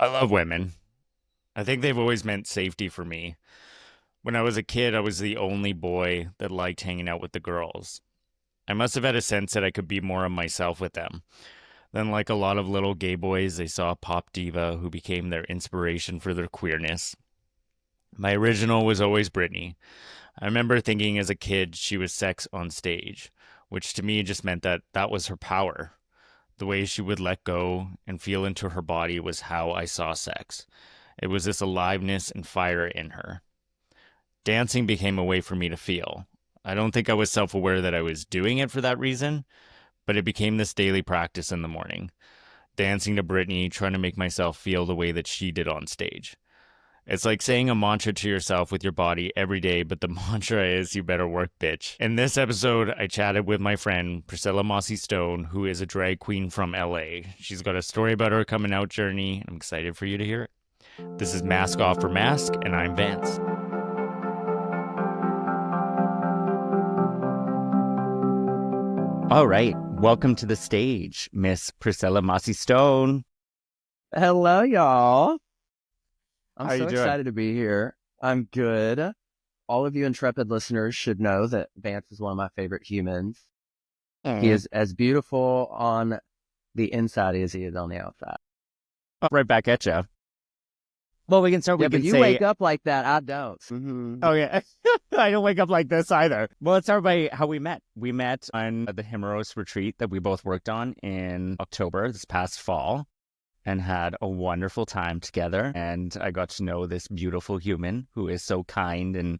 I love women. I think they've always meant safety for me. When I was a kid, I was the only boy that liked hanging out with the girls. I must have had a sense that I could be more of myself with them. Then, like a lot of little gay boys, they saw a pop diva who became their inspiration for their queerness. My original was always Britney. I remember thinking as a kid she was sex on stage, which to me just meant that that was her power. The way she would let go and feel into her body was how I saw sex. It was this aliveness and fire in her. Dancing became a way for me to feel. I don't think I was self aware that I was doing it for that reason, but it became this daily practice in the morning. Dancing to Britney, trying to make myself feel the way that she did on stage. It's like saying a mantra to yourself with your body every day, but the mantra is you better work, bitch. In this episode, I chatted with my friend Priscilla Mossy Stone, who is a drag queen from LA. She's got a story about her coming out journey. I'm excited for you to hear it. This is Mask Off for Mask, and I'm Vance. All right, welcome to the stage, Miss Priscilla Mossy Stone. Hello, y'all. I'm How you so doing? excited to be here. I'm good. All of you intrepid listeners should know that Vance is one of my favorite humans. He is as beautiful on the inside as he is on the outside. Right back at you. Well, we can start. Yeah, We but can you say, wake up like that. I don't. oh yeah, I don't wake up like this either. Well, let's start by how we met. We met on the Himeros retreat that we both worked on in October this past fall, and had a wonderful time together. And I got to know this beautiful human who is so kind and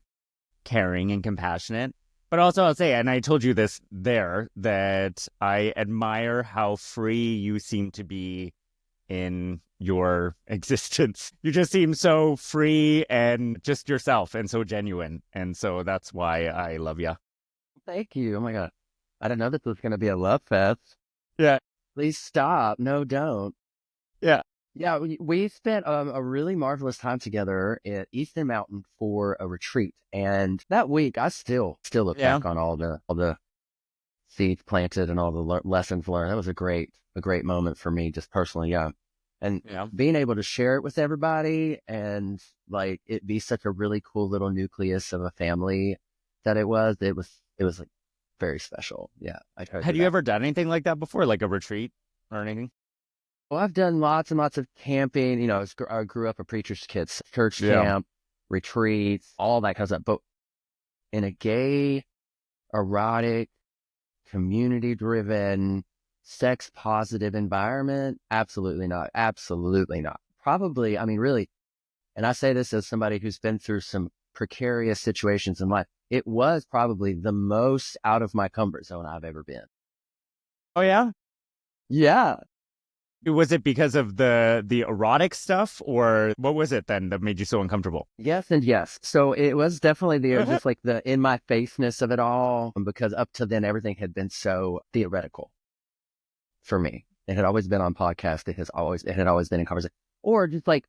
caring and compassionate. But also, I'll say, and I told you this there, that I admire how free you seem to be in your existence. You just seem so free and just yourself and so genuine. And so that's why I love you. Thank you. Oh my God. I didn't know this was going to be a love fest. Yeah. Please stop. No, don't. Yeah. Yeah, we spent a really marvelous time together at Easton Mountain for a retreat, and that week I still look Yeah. back on all the seeds planted and all the lessons learned. That was a great moment for me, just personally, yeah. And Yeah. being able to share it with everybody, and like it be such a really cool little nucleus of a family that it was like very special. Yeah, I totally Had you ever done anything like that before, like a retreat or anything? Well, I've done lots and lots of camping. You know, I grew up a preacher's kid, church Yeah. camp, retreats, all that kind of stuff. But in a gay, erotic, community-driven, sex-positive environment, absolutely not. Absolutely not. Probably, I mean, really, and I say this as somebody who's been through some precarious situations in life. It was probably the most out of my comfort zone I've ever been. Oh, yeah? Yeah. Was it because of the erotic stuff, or what was it then that made you so uncomfortable? Yes and yes. So it was definitely just like the in my faceness of it all, because up to then everything had been so theoretical for me. It had always been on podcast. It had always been in conversation, or just like,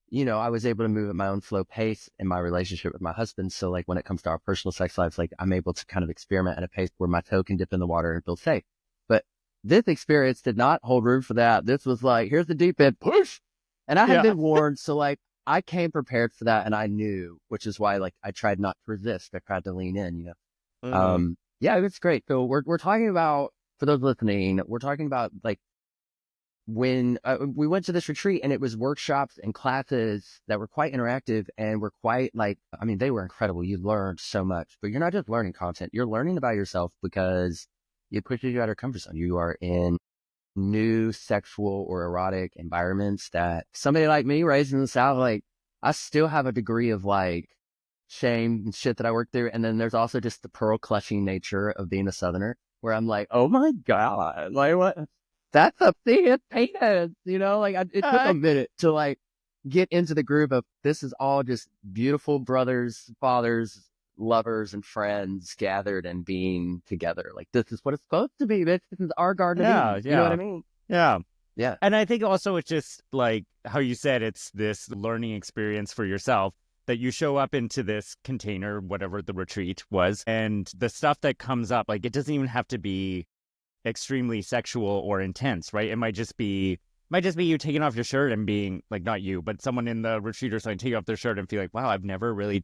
you know, I was able to move at my own slow pace in my relationship with my husband. So like when it comes to our personal sex lives, like I'm able to kind of experiment at a pace where my toe can dip in the water and feel safe. But this experience did not hold room for that. This was like, here's the deep end, push. And I had been warned. So like I came prepared for that, and I knew, which is why like I tried not to resist. I tried to lean in, you know. Yeah, it's great. So we're talking about, for those listening, we're talking about like when we went to this retreat, and it was workshops and classes that were quite interactive and were quite like, I mean, they were incredible. You learned so much, but you're not just learning content. You're learning about yourself because it pushes you out of your comfort zone. You are in new sexual or erotic environments that somebody like me raised in the South, like I still have a degree of like shame and shit that I work through. And then there's also just the pearl clutching nature of being a Southerner, where I'm like, oh my God, like what? That's a thing, penis, you know, like it took a minute to like get into the groove of this is all just beautiful brothers, fathers, lovers, and friends gathered and being together. Like this is what it's supposed to be, bitch. This is our garden of Eden. You know what I mean? Yeah. Yeah. And I think also it's just like how you said, it's this learning experience for yourself that you show up into this container, whatever the retreat was, and the stuff that comes up, like it doesn't even have to be extremely sexual or intense, right? It might just be might just be you taking off your shirt and being like, not you, but someone in the retreat or something, taking off their shirt and feel like, wow, I've never really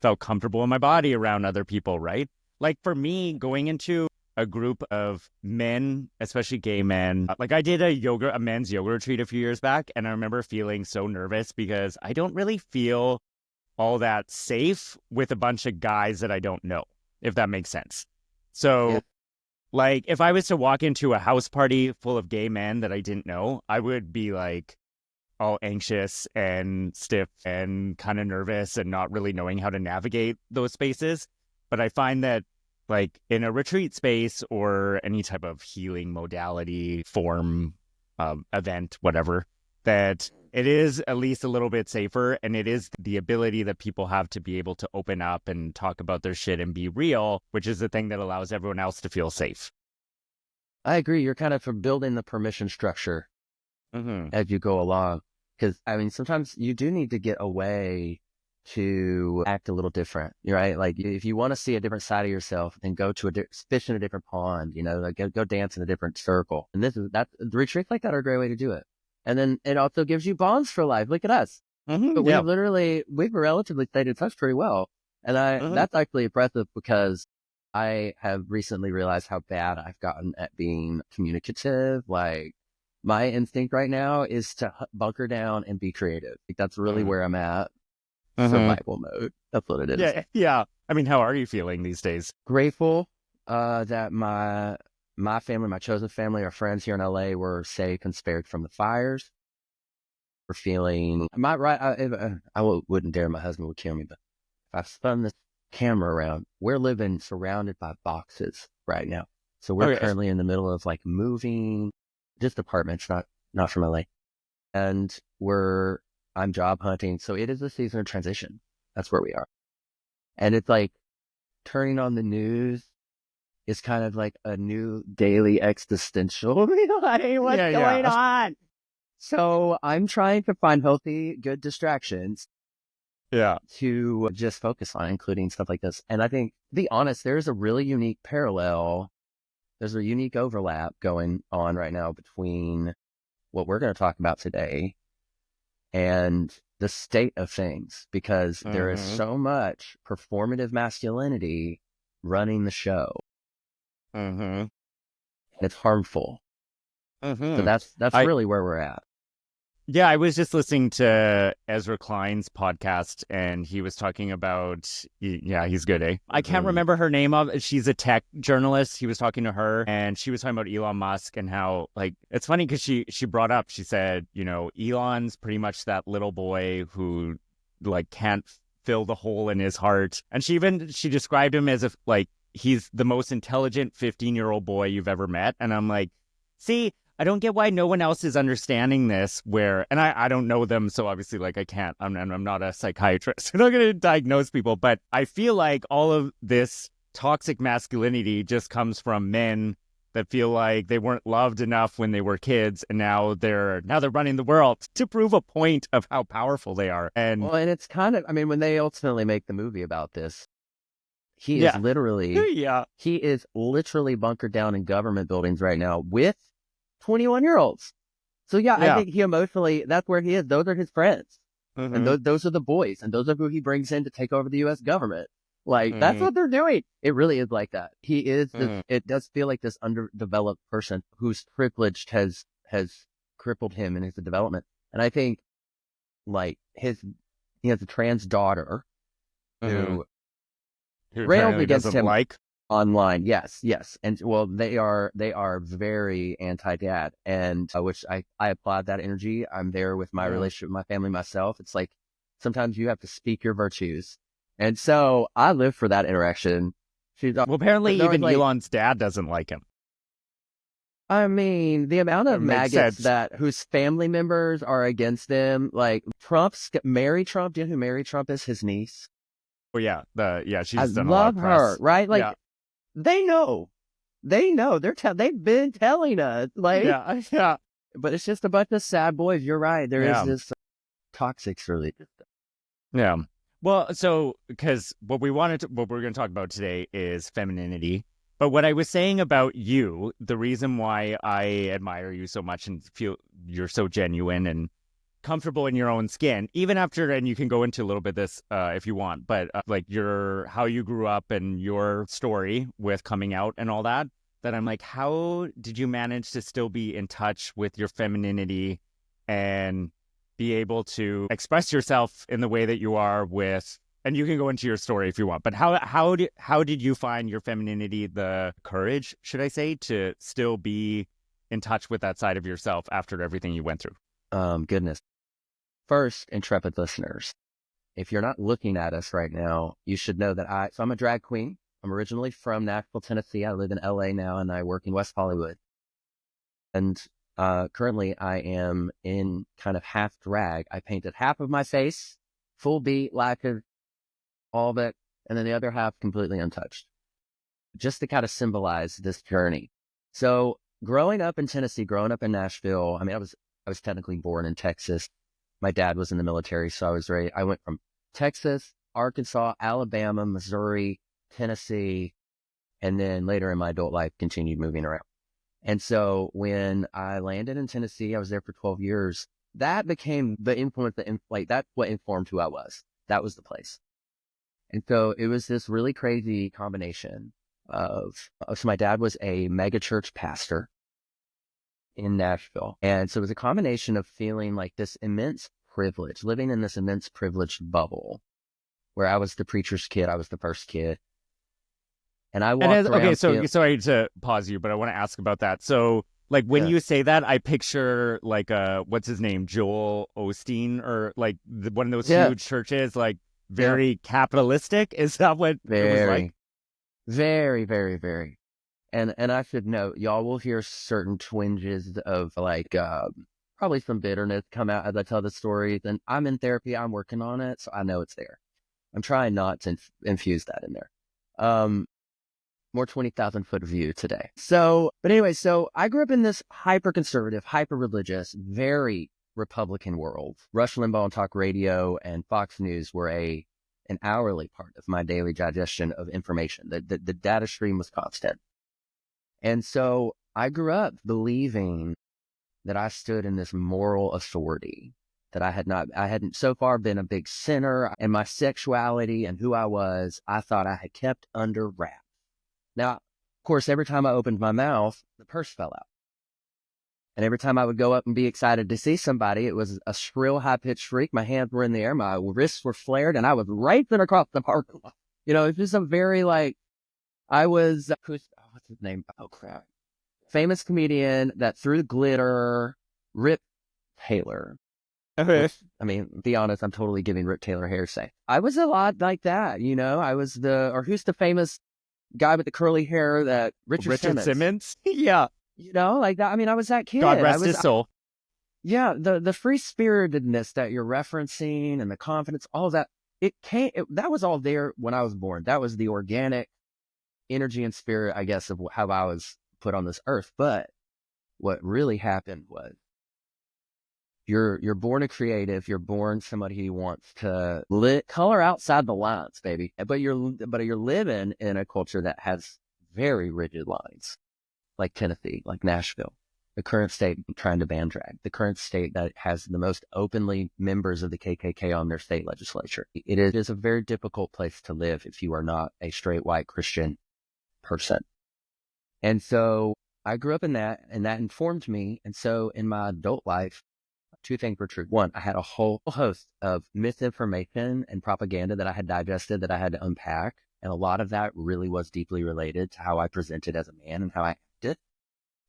felt comfortable in my body around other people, right? Like for me, going into a group of men, especially gay men, like I did a men's yoga retreat a few years back, and I remember feeling so nervous because I don't really feel all that safe with a bunch of guys that I don't know, if that makes sense. Yeah. So like, if I was to walk into a house party full of gay men that I didn't know, I would be like all anxious and stiff and kind of nervous and not really knowing how to navigate those spaces. But I find that, like, in a retreat space or any type of healing modality, form, event, whatever, that it is at least a little bit safer. And it is the ability that people have to be able to open up and talk about their shit and be real, which is the thing that allows everyone else to feel safe. I agree. You're kind of for building the permission structure Mm-hmm. as you go along. Because, I mean, sometimes you do need to get away to act a little different, right? Like if you want to see a different side of yourself, then go to fish in a different pond, like go dance in a different circle. And the retreats like that are a great way to do it. And then it also gives you bonds for life. Look at us. Mm-hmm. But Yeah. we've relatively stayed in touch pretty well. And Mm-hmm. that's actually impressive because I have recently realized how bad I've gotten at being communicative. Like my instinct right now is to bunker down and be creative. Like, that's really where I'm at. Mm-hmm. Survival mode. That's what it is. Yeah. Yeah. I mean, how are you feeling these days? Grateful that my family, my chosen family, our friends here in LA were safe and spared from the fires. We're feeling. Am I right? Wouldn't dare. My husband would kill me, but if I spun this camera around, we're living surrounded by boxes right now. So we're Okay. currently in the middle of like moving, just apartments, not from LA, and I'm job hunting. So it is a season of transition. That's where we are, and it's like turning on the news is kind of like a new daily existential. Like, what's Yeah. going Yeah. on? So I'm trying to find healthy, good distractions Yeah. to just focus on, including stuff like this. And I think, to be honest, there's a really unique parallel. There's a unique overlap going on right now between what we're going to talk about today and the state of things, because there is Mm-hmm. so much performative masculinity running the show, Mm-hmm. and it's harmful. So Mm-hmm. that's I really where we're at. Yeah, I was just listening to Ezra Klein's podcast, and he was talking about, yeah, he's good, eh? I can't Mm-hmm. remember her name of. She's a tech journalist. He was talking to her, and she was talking about Elon Musk and how, like, it's funny because she brought up, she said, Elon's pretty much that little boy who, like, can't fill the hole in his heart, and she described him as if like he's the most intelligent 15-year-old boy you've ever met, and I'm like, see. I don't get why no one else is understanding this and I don't know them. So obviously like I can't, I'm not a psychiatrist. I'm not going to diagnose people, but I feel like all of this toxic masculinity just comes from men that feel like they weren't loved enough when they were kids. And now they're running the world to prove a point of how powerful they are. And Well, and it's kind of, I mean, when they ultimately make the movie about this, he is yeah, literally, yeah, he is literally bunkered down in government buildings right now with 21-year-olds. So yeah, I yeah. think he emotionally, that's where he is. Those are his friends. And Mm-hmm, those are the boys. And those are who he brings in to take over the U.S. government. Like, that's mm-hmm, what they're doing. It really is like that. He is this, mm-hmm, it does feel like this underdeveloped person whose privilege has crippled him in his development. And I think like he has a trans daughter mm-hmm. who Who railed apparently against doesn't him like. online. Yes. And well, they are very anti-dad, and which I applaud that energy. I'm there with my Mm-hmm. relationship with my family myself. It's like sometimes you have to speak your virtues. And so I live for that interaction. Well, apparently They're always even like, Elon's dad doesn't like him. I mean, the amount It of makes maggots sense. that whose family members are against them, like Mary Trump, do you know who Mary Trump is? His niece. Oh yeah, I she's done a lot of love her, press. right? Like Yeah, they know. They know. They've been telling us. Like, yeah, yeah, but it's just a bunch of sad boys. You're right. There is yeah, this toxic really. yeah. Well, so because what we're going to talk about today is femininity, But what I was saying about you, the reason why I admire you so much and feel you're so genuine and comfortable in your own skin, even after, and you can go into a little bit this if you want, but like your how you grew up and your story with coming out and all that, that I'm like, how did you manage to still be in touch with your femininity and be able to express yourself in the way that you are with, and you can go into your story if you want, but how did you find your femininity, the courage, should I say, to still be in touch with that side of yourself after everything you went through? Goodness. First, intrepid listeners, if you're not looking at us right now, you should know that so I'm a drag queen. I'm originally from Nashville, Tennessee. I live in LA now and I work in West Hollywood. And currently I am in kind of half drag. I painted half of my face, full beat, lacquered, all of it, and then the other half completely untouched, just to kind of symbolize this journey. So growing up in Tennessee, growing up in Nashville, I mean, I was technically born in Texas. My dad was in the military, so I went from Texas, Arkansas, Alabama, Missouri, Tennessee, and then later in my adult life, continued moving around. And so when I landed in Tennessee, I was there for 12 years. That became the influence that's what informed who I was. That was the place. And so it was this really crazy combination so my dad was a mega church pastor in Nashville. And so it was a combination of feeling like this immense privilege, living in this immense privileged bubble where I was the preacher's kid. I was the first kid. And I And walked okay, around so sorry to pause you, but I want to ask about that. So, like when yeah, you say that, I picture like what's his name, Joel Osteen, or like one of those yeah, huge churches, like yeah, very capitalistic. Is that what it was like? very, very, very, very. And I should note, y'all will hear certain twinges of like, probably some bitterness come out as I tell the stories. And I'm in therapy. I'm working on it. So I know it's there. I'm trying not to infuse that in there. Um, More 20,000 foot view today. So, but anyway, so I grew up in this hyper conservative, hyper religious, very Republican world. Rush Limbaugh on talk radio and Fox News were an hourly part of my daily digestion of information. The data stream was constant. And so I grew up believing that I stood in this moral authority, that I hadn't so far been a big sinner, and my sexuality and who I was, I thought I had kept under wraps. Now, of course, every time I opened my mouth, the purse fell out. And every time I would go up and be excited to see somebody, it was a shrill, high-pitched shriek. My hands were in the air, my wrists were flared, and I was racing across the parking lot. You know, it's just a very I was, what's his name? Oh, crap. Famous comedian that threw glitter, Rip Taylor. Okay. Which, I mean, be honest, I'm totally giving Rip Taylor hearsay. I was a lot like that, you know? I was or who's the famous guy with the curly hair, that Richard Richard Simmons, Simmons? Yeah. you know, like that. I mean, I was that God kid. rest his soul. Yeah, the free spiritedness that you're referencing and the confidence, all of that, that was all there when I was born. That was the organic energy and spirit, I guess, of how I was put on this earth. But what really happened was you're born a creative. You're born somebody who wants to color outside the lines, baby. But you're living in a culture that has very rigid lines, like Tennessee, like Nashville, the current state trying to ban drag, the current state that has the most openly members of the KKK on their state legislature. It is a very difficult place to live if you are not a straight white Christian person. And so I grew up in that, and that informed me. And so in my adult life, two things were true. One, I had a whole host of misinformation and propaganda that I had digested, that I had to unpack. And a lot of that really was deeply related to how I presented as a man and how I acted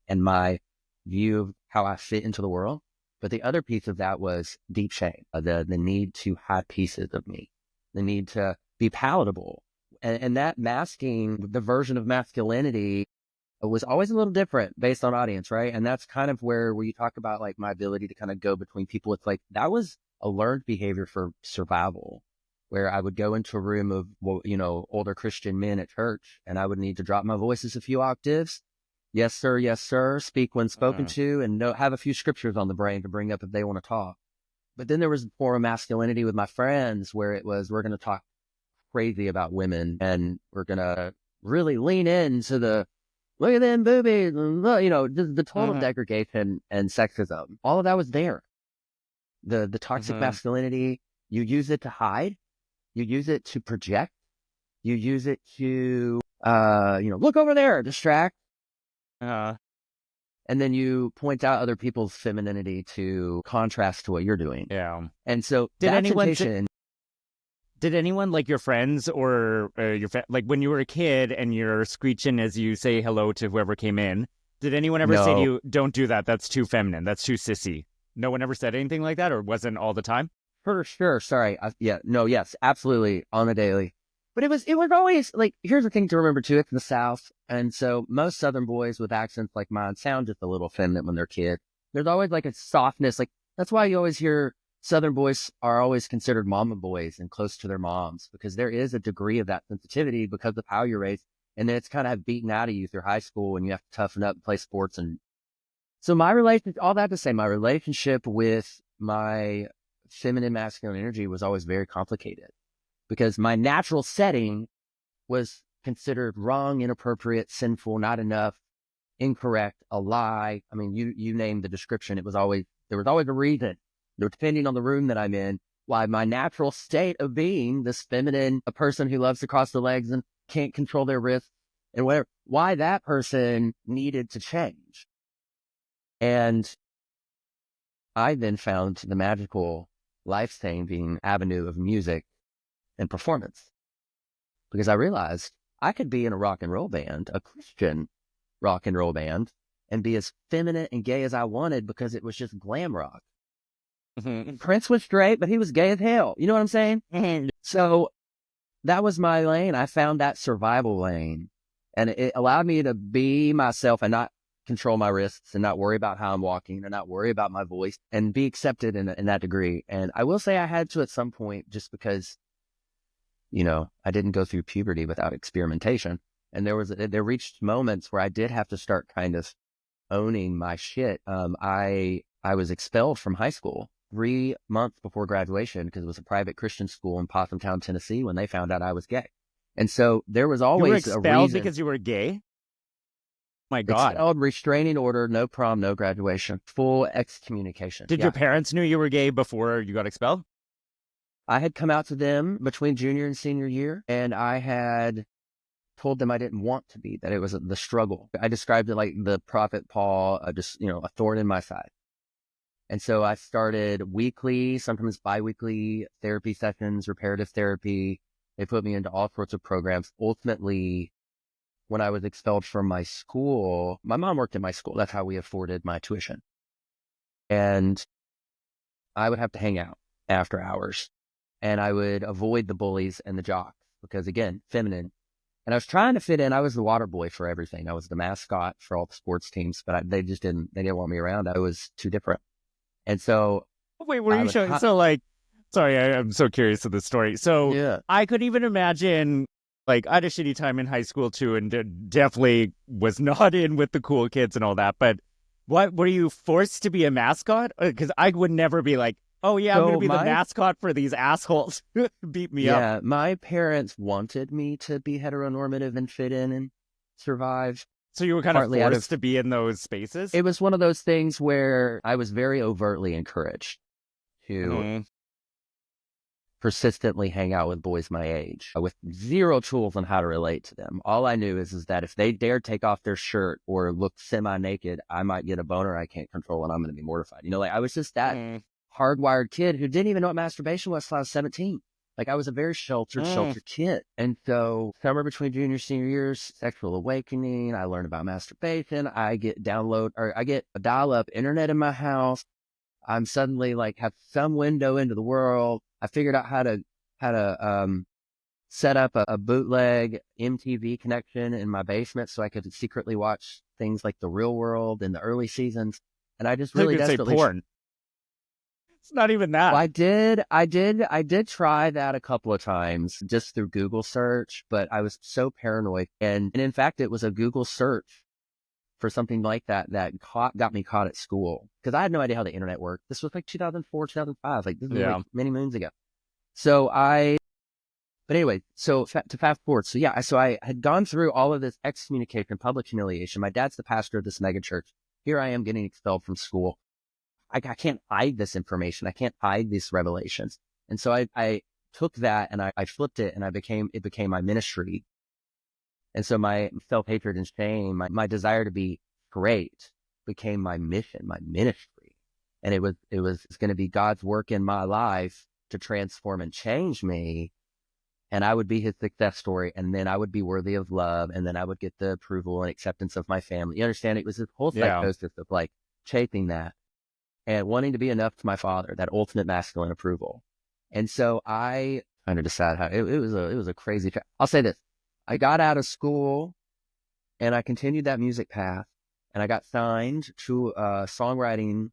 and my view of how I fit into the world. But the other piece of that was deep shame, the need to hide pieces of me, the need to be palatable. And that masking the version of masculinity was always a little different based on audience, right? And that's kind of where you talk about like my ability to kind of go between people. It's like that was a learned behavior for survival, where I would go into a room of, older Christian men at church, and I would need to drop my voices a few octaves. Yes, sir. Yes, sir. Speak when spoken to, and have a few scriptures on the brain to bring up if they want to talk. But then there was a form of masculinity with my friends where it was, we're going to talk crazy about women, and we're going to really lean into the look at them boobies, and look, the total Uh-huh. degradation and sexism. All of that was there. The toxic Uh-huh. masculinity, you use it to hide, you use it to project, you use it to, look over there, distract, Uh, and then you point out other people's femininity to contrast to what you're doing. yeah. And so Did that anyone temptation, did anyone like your friends or like when you were a kid and you're screeching as you say hello to whoever came in? Did anyone ever say to no, you, "Don't do that. That's too feminine. That's too sissy"? No one ever said anything like that, or wasn't all the time? for sure. Sorry. Yeah, no, yes, absolutely on the daily. But it was always like, here's the thing to remember too. It's the South. And so most Southern boys with accents like mine sound just a little feminine when they're kids. There's always like a softness. Like that's why you always hear Southern boys are always considered mama boys and close to their moms, because there is a degree of that sensitivity because of how you're raised. And then it's kind of beaten out of you through high school and you have to toughen up and play sports. And so all that to say, my relationship with my feminine masculine energy was always very complicated because my natural setting was considered wrong, inappropriate, sinful, not enough, incorrect, a lie. I mean, you name the description. There was always a reason, depending on the room that I'm in, why my natural state of being this feminine, a person who loves to cross their legs and can't control their wrists and whatever, why that person needed to change. And I then found the magical, life-saving avenue of music and performance because I realized I could be in a rock and roll band, a Christian rock and roll band, and be as feminine and gay as I wanted because it was just glam rock. Mhm. Prince was straight, but he was gay as hell. You know what I'm saying? Mhm. So that was my lane. I found that survival lane, and it allowed me to be myself and not control my wrists and not worry about how I'm walking and not worry about my voice and be accepted in that degree. And I will say I had to at some point just because, I didn't go through puberty without experimentation. And there reached moments where I did have to start kind of owning my shit. I was expelled from high school 3 months before graduation because it was a private Christian school in Pothamtown, Tennessee, when they found out I was gay. And so there was You were always a expelled reason. because you were gay? My God. Expelled, restraining order, no prom, no graduation, full excommunication. Did your Yeah. parents knew you were gay before you got expelled? I had come out to them between junior and senior year, and I had told them I didn't want to be, that it was the struggle. I described it like the prophet Paul, a thorn in my side. And so I started weekly, sometimes biweekly therapy sessions, reparative therapy. They put me into all sorts of programs. Ultimately, when I was expelled from my school, my mom worked in my school. That's how we afforded my tuition. And I would have to hang out after hours and I would avoid the bullies and the jocks because, again, feminine. And I was trying to fit in. I was the water boy for everything. I was the mascot for all the sports teams, but they didn't want me around. I was too different. And so Wait, were I you would, showing? So, like, sorry, I'm so curious of this story. So, yeah. I could even imagine, like, I had a shitty time in high school too, and definitely was not in with the cool kids and all that. But what were you forced to be a mascot? Because I would never be like, oh yeah, I'm gonna So be the mascot for these assholes. Beat me up. my parents wanted me to be heteronormative and fit in and survive, So you were kind of partly out forced of, to be in those spaces. it was one of those things where I was very overtly encouraged to Mhm. persistently hang out with boys my age with zero tools on how to relate to them. All I knew is that if they dare take off their shirt or look semi-naked, I might get a boner I can't control and I'm going to be mortified. Like I was just that Mhm. hardwired kid who didn't even know what masturbation was till I was 17. Like I was a very Mhm. sheltered kid. And so somewhere between junior, senior years, sexual awakening, I learned about masturbation. I get a dial up internet in my house. I'm suddenly like have some window into the world. I figured out how to set up a bootleg MTV connection in my basement so I could secretly watch things like The Real World in the early seasons. And I just I really could say desperately porn. It's not even well, that. I did try that a couple of times just through Google search, but I was so paranoid. And in fact, it was a Google search for something like that got me caught at school because I had no idea how the internet worked. This was like 2004, 2005. Like this was like Yeah. many moons ago. So I But anyway, so to fast forward, so yeah, so I had gone through all of this excommunication, public humiliation. My dad's the pastor of this mega church. Here I am getting expelled from school. I can't hide this information. I can't hide these revelations. And so I took that and I flipped it and it became my ministry. And so my self-hatred and shame, my desire to be great became my mission, my ministry. And it's going to be God's work in my life to transform and change me. And I would be his success story. And then I would be worthy of love. And then I would get the approval and acceptance of my family. You understand? It was this whole Yeah. psychosis of like chasing that and wanting to be enough to my father, that ultimate masculine approval. And so I kind of decided how it was a crazy. I'll say this. I got out of school and I continued that music path and I got signed to a songwriting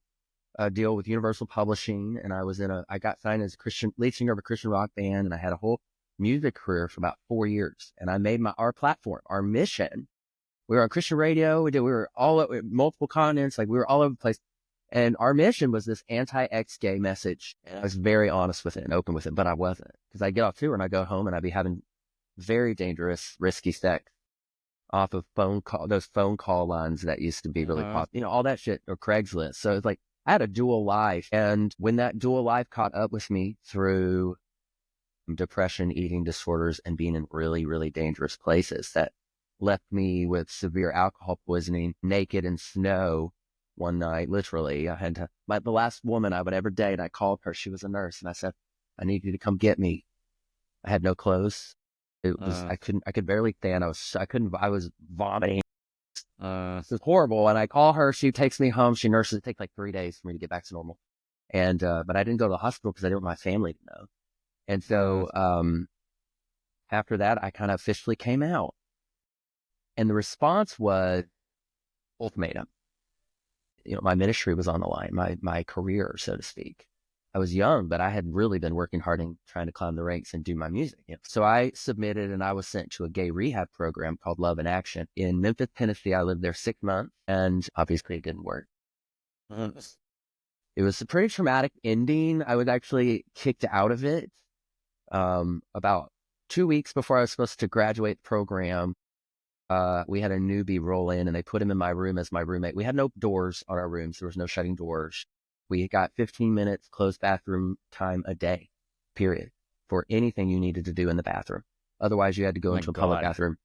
deal with Universal Publishing. And I got signed as lead singer of a Christian rock band. And I had a whole music career for about 4 years. And I made our platform, our mission. We were on Christian radio. We were all over multiple continents. Like we were all over the place. And our mission was this anti-ex-gay message. And I was very honest with it and open with it, but I wasn't, because I'd get off tour and I'd go home and I'd be having very dangerous, risky sex off of those phone call lines that used to be really popular, all that shit, or Craigslist. So it's like I had a dual life. And when that dual life caught up with me through depression, eating disorders, and being in really, really dangerous places, that left me with severe alcohol poisoning, naked in snow one night. Literally, I had the last woman I would ever date. I called her. She was a nurse. And I said, I need you to come get me. I had no clothes. It was, I could barely stand. I was vomiting. It was horrible. And I call her. She takes me home. She nurses. It takes like 3 days for me to get back to normal. And, but I didn't go to the hospital because I didn't want my family to know. And so, after that, I kind of officially came out. And the response was ultimatum. My ministry was on the line, my career, so to speak. I was young, but I had really been working hard and trying to climb the ranks and do my music. So I submitted and I was sent to a gay rehab program called Love in Action in Memphis, Tennessee. I lived there 6 months and obviously it didn't work. It was a pretty traumatic ending. I was actually kicked out of it about 2 weeks before I was supposed to graduate the program. We had a newbie roll in and they put him in my room as my roommate. We had no doors on our rooms. There was no shutting doors. We got 15 minutes closed bathroom time a day, period, for anything you needed to do in the bathroom. Otherwise, you had to go into a public bathroom.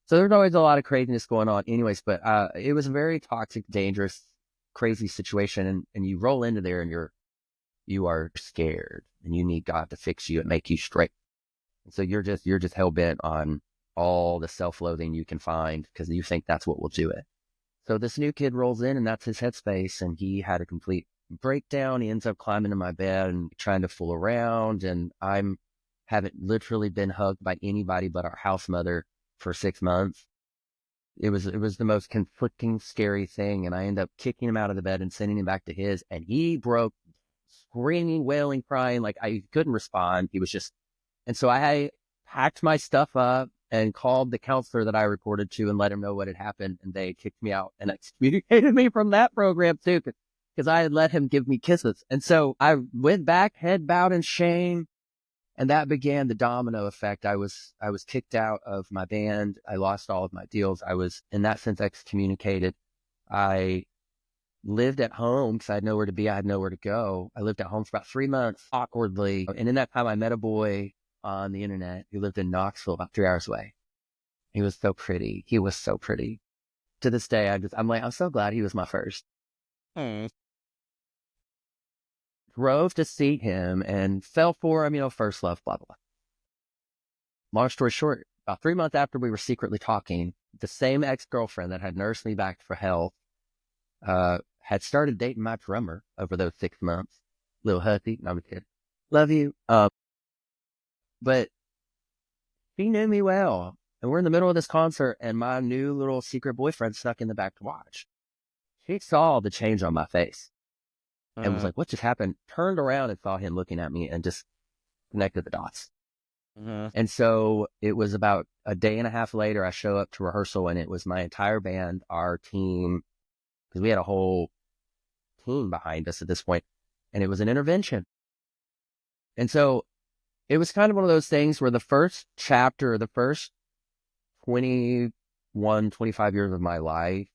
So there's always a lot of craziness going on anyways, but it was a very toxic, dangerous, crazy situation. And you roll into there and you are scared and you need God to fix you and make you straight. And so you're just hell bent on all the self-loathing you can find because you think that's what will do it. So this new kid rolls in and that's his headspace, and he had a complete breakdown. He ends up climbing in my bed and trying to fool around, and haven't literally been hugged by anybody but our house mother for 6 months. It was the most conflicting, scary thing, and I end up kicking him out of the bed and sending him back to his, and he broke screaming, wailing, crying, like I couldn't respond. He was just, and so I packed my stuff up and called the counselor that I reported to and let him know what had happened. And they kicked me out and excommunicated me from that program too, because I had let him give me kisses. And so I went back, head bowed in shame. And that began the domino effect. I was kicked out of my band. I lost all of my deals. I was, in that sense, excommunicated. I lived at home because I had nowhere to be. I had nowhere to go. I lived at home for about 3 months, awkwardly. And in that time, I met a boy on the internet who lived in Knoxville, about 3 hours away. He was so pretty. He was so pretty. To this day, I'm so glad he was my first. Drove to see him and fell for him, first love, blah, blah, blah. Long story short, about 3 months after we were secretly talking, the same ex-girlfriend that had nursed me back for health had started dating my drummer over those 6 months. Little hussy. No, I'm a kid. Love you. But she knew me well. And we're in the middle of this concert and my new little secret boyfriend snuck in the back to watch. She saw the change on my face and was like, what just happened? Turned around and saw him looking at me and just connected the dots. And so it was about a day and a half later, I show up to rehearsal and it was my entire band, our team, because we had a whole team behind us at this point, and it was an intervention. And so it was kind of one of those things where the first chapter, the first 21, 25 years of my life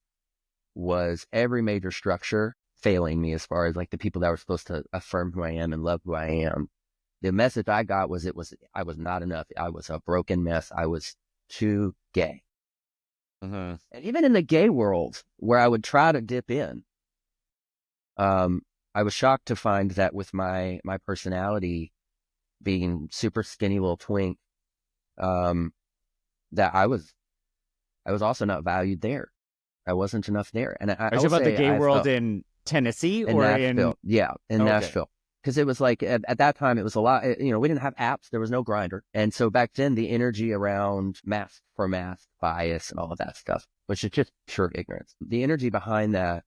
was every major structure failing me as far as like the people that were supposed to affirm who I am and love who I am. The message I got was I was not enough. I was a broken mess. I was too gay. Mm-hmm. And even in the gay world where I would try to dip in, I was shocked to find that with my personality being super skinny little twink, that I was also not valued there. I wasn't enough there. And I Are you will about the say gay I world felt in Tennessee in or in? Nashville. Yeah, in Okay. Nashville. Because it was like at that time, it was a lot, you know, we didn't have apps. There was no grinder. And so back then, the energy around mask for mask bias and all of that stuff, which is just pure ignorance. The energy behind that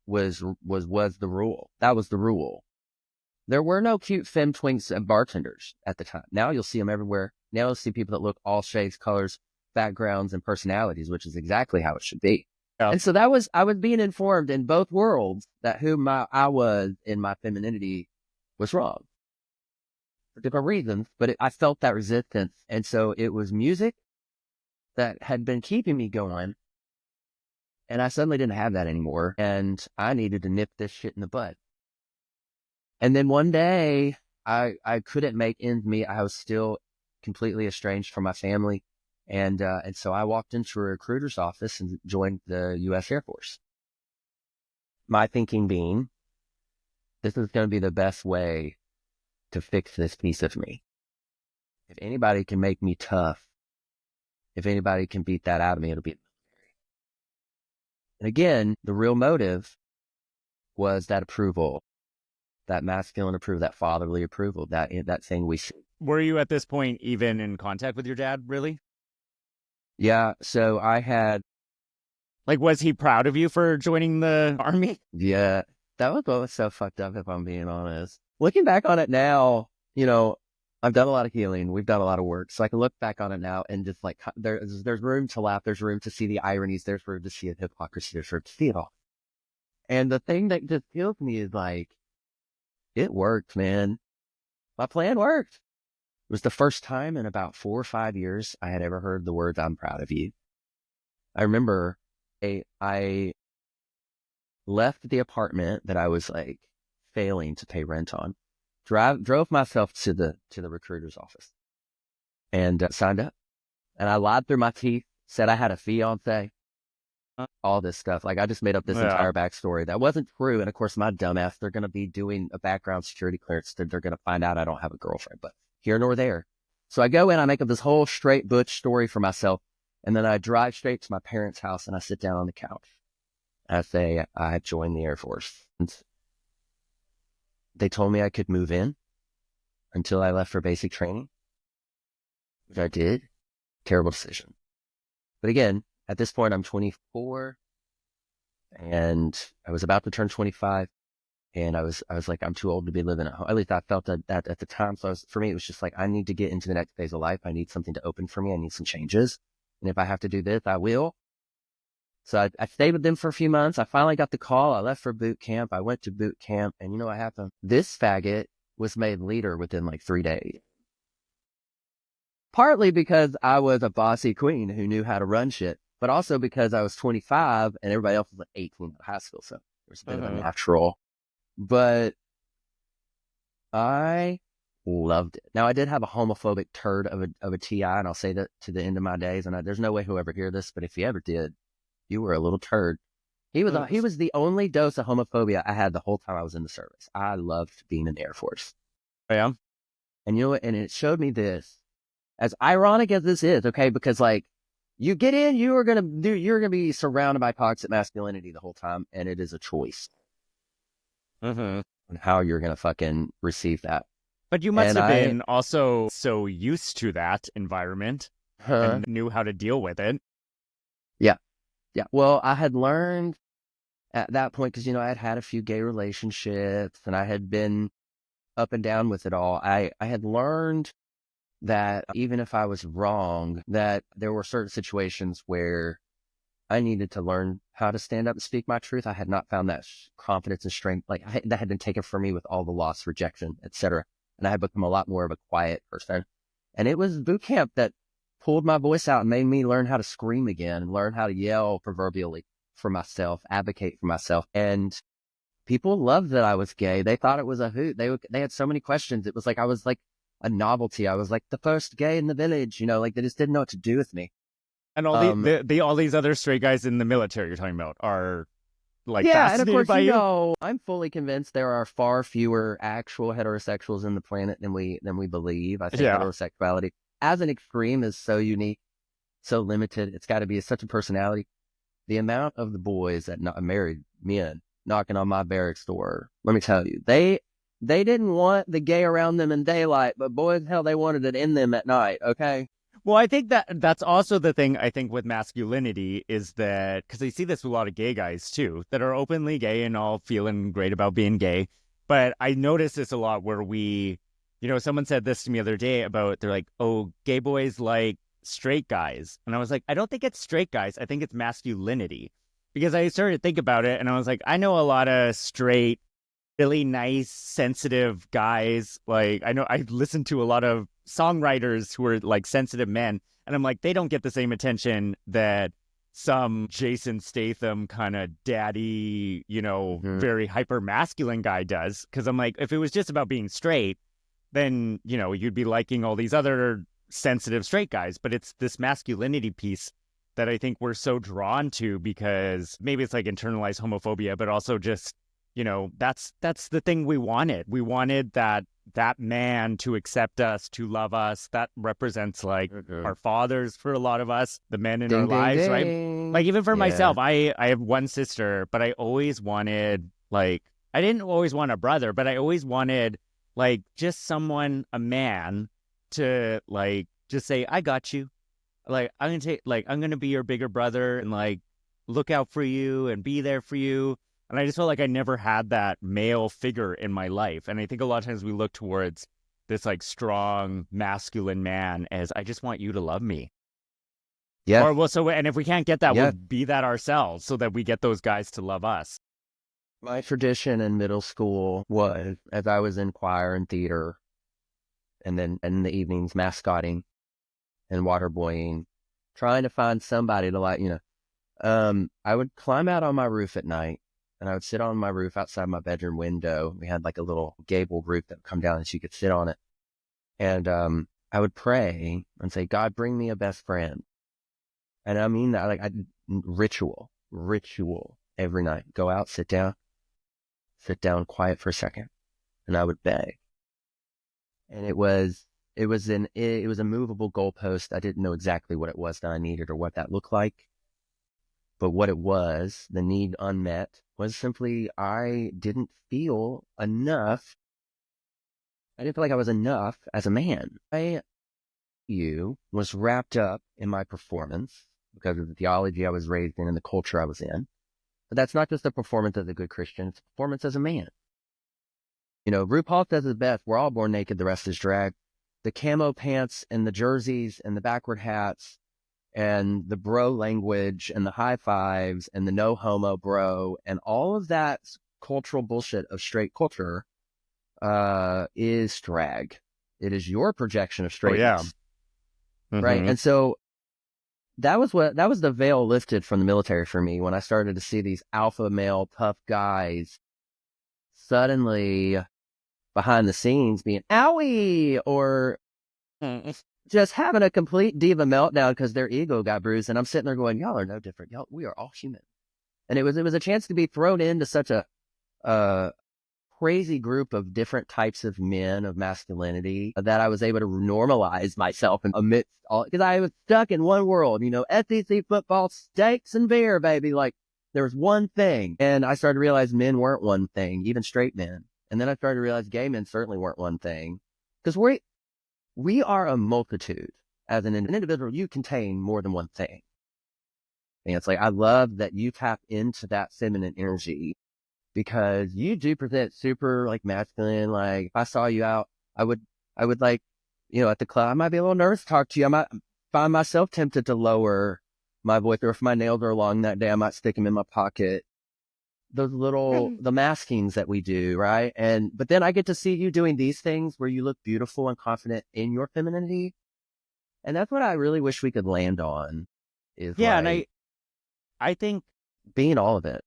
was the rule. That was the rule. There were no cute femme twinks and bartenders at the time. Now you'll see them everywhere. Now you'll see people that look all shades, colors, backgrounds, and personalities, which is exactly how it should be. Yeah. And so I was being informed in both worlds that I was in my femininity was wrong for different reasons, but I felt that resistance. And so it was music that had been keeping me going. And I suddenly didn't have that anymore. And I needed to nip this shit in the bud. And then one day I couldn't make ends meet. I was still completely estranged from my family. And so I walked into a recruiter's office and joined the U.S. Air Force. My thinking being, this is going to be the best way to fix this piece of me. If anybody can make me tough, if anybody can beat that out of me, it'll be. And again, the real motive was that approval, that masculine approval, that fatherly approval, that thing we see. Were you at this point even in contact with your dad, really? Yeah, so I had. Like, was he proud of you for joining the army? Yeah, that was what was so fucked up, if I'm being honest. Looking back on it now, you know, I've done a lot of healing. We've done a lot of work. So I can look back on it now and just like, there's room to laugh. There's room to see the ironies. There's room to see the hypocrisy. There's room to see it all. And the thing that just kills me is like, it worked, man. My plan worked. It was the first time in about 4 or 5 years I had ever heard the words, "I'm proud of you." I remember I left the apartment that I was like failing to pay rent on, drove myself to the recruiter's office and signed up. And I lied through my teeth, said I had a fiance, all this stuff. Like I just made up this Yeah. entire backstory that wasn't true. And of course, my dumbass, they're going to be doing a background security clearance. They're going to find out I don't have a girlfriend, but here nor there. So I go in, I make up this whole straight butch story for myself. And then I drive straight to my parents' house and I sit down on the couch. I say I joined the Air Force. And they told me I could move in until I left for basic training, which I did. Terrible decision. But again, at this point, I'm 24 and I was about to turn 25. And I was like, I'm too old to be living at home. At least I felt that at the time. So for me, it was just like, I need to get into the next phase of life. I need something to open for me. I need some changes. And if I have to do this, I will. So I stayed with them for a few months. I finally got the call. I left for boot camp. I went to boot camp. And you know what happened? This faggot was made leader within like 3 days. Partly because I was a bossy queen who knew how to run shit, but also because I was 25 and everybody else was like 18 at high school. So there was a bit of a natural. But I loved it. Now I did have a homophobic turd of a TI, and I'll say that to the end of my days. And there's no way he'll ever hear this, but if he ever did, you were a little turd. He was the only dose of homophobia I had the whole time I was in the service. I loved being in the Air Force. Yeah. And you know what? And it showed me this, as ironic as this is, okay? Because like you get in, you're gonna be surrounded by toxic masculinity the whole time, and it is a choice. Mm-hmm. On how you're going to fucking receive that. But you must have been also so used to that environment and knew how to deal with it. Yeah. Yeah. Well, I had learned at that point, because, you know, I had a few gay relationships and I had been up and down with it all. I had learned that even if I was wrong, that there were certain situations where I needed to learn how to stand up and speak my truth. I had not found that confidence and strength, like that had been taken from me with all the loss, rejection, etc. and I had become a lot more of a quiet person. And it was boot camp that pulled my voice out and made me learn how to scream again and learn how to yell proverbially for myself, advocate for myself. And people loved that I was gay. They thought it was a hoot. They had so many questions. It was like I was like a novelty. I was like the first gay in the village, like they just didn't know what to do with me. And all all these other straight guys in the military you're talking about are like Yeah, and of fascinated course, by you. I'm fully convinced there are far fewer actual heterosexuals in the planet than we believe. I think Yeah. heterosexuality as an extreme is so unique, so limited. It's got to be such a personality. The amount of the boys that married men knocking on my barracks door, let me tell you, they didn't want the gay around them in daylight, but boy, hell, they wanted it in them at night. Okay. Well, I think that's also the thing I think with masculinity is that because I see this with a lot of gay guys too that are openly gay and all feeling great about being gay. But I notice this a lot where someone said this to me the other day about they're like, oh, gay boys like straight guys. And I was like, I don't think it's straight guys. I think it's masculinity because I started to think about it and I was like, I know a lot of straight, really nice, sensitive guys. Like I listen to a lot of songwriters who are like sensitive men, and I'm like, they don't get the same attention that some Jason Statham kind of daddy, very hyper masculine guy does. Because I'm like, if it was just about being straight, then you'd be liking all these other sensitive straight guys. But it's this masculinity piece that I think we're so drawn to because maybe it's like internalized homophobia, but also just that's the thing we wanted. We wanted that man to accept us, to love us. That represents like our fathers for a lot of us, the men in Ding, our ding, lives, right? ding. Like even for Yeah. myself, I have one sister, but I always wanted like I didn't always want a brother, but I always wanted like just someone, a man, to like just say, I got you. Like I'm gonna be your bigger brother and like look out for you and be there for you. And I just felt like I never had that male figure in my life. And I think a lot of times we look towards this like strong masculine man as I just want you to love me. Yeah. And if we can't get that, Yeah. we'll be that ourselves so that we get those guys to love us. My tradition in middle school was, as I was in choir and theater, and then in the evenings, mascotting and water boying, trying to find somebody to like, I would climb out on my roof at night and I would sit on my roof outside my bedroom window. We had like a little gable roof that would come down and she could sit on it. And I would pray and say, God, bring me a best friend. And I mean that, like, ritual every night. Go out, sit down, quiet for a second. And I would beg. And it was a movable goalpost. I didn't know exactly what it was that I needed or what that looked like. But what it was, the need unmet, was simply I didn't feel enough. I didn't feel like I was enough as a man. Was wrapped up in my performance because of the theology I was raised in and the culture I was in. But that's not just a performance as a good Christian, it's a performance as a man. RuPaul says it best, we're all born naked, the rest is drag. The camo pants and the jerseys and the backward hats and the bro language and the high fives and the no homo bro and all of that cultural bullshit of straight culture is drag. It is your projection of straightness. Oh, yeah. Right. And so that was the veil lifted from the military for me when I started to see these alpha male tough guys suddenly behind the scenes being owie or just having a complete diva meltdown because their ego got bruised. And I'm sitting there going, y'all are no different. We are all human. And it was a chance to be thrown into such a crazy group of different types of men of masculinity that I was able to normalize myself amidst all, because I was stuck in one world, SEC football, steaks and beer, baby. Like there was one thing. And I started to realize men weren't one thing, even straight men. And then I started to realize gay men certainly weren't one thing because we are a multitude. As an individual, you contain more than one thing. And it's like, I love that you tap into that feminine energy because you do present super like masculine. Like if I saw you out, I would like, at the club, I might be a little nervous to talk to you. I might find myself tempted to lower my voice, or if my nails are long that day, I might stick them in my pocket. those little the maskings that we do, right? But then I get to see you doing these things where you look beautiful and confident in your femininity. And that's what I really wish we could land on is Yeah, and like I think being all of it.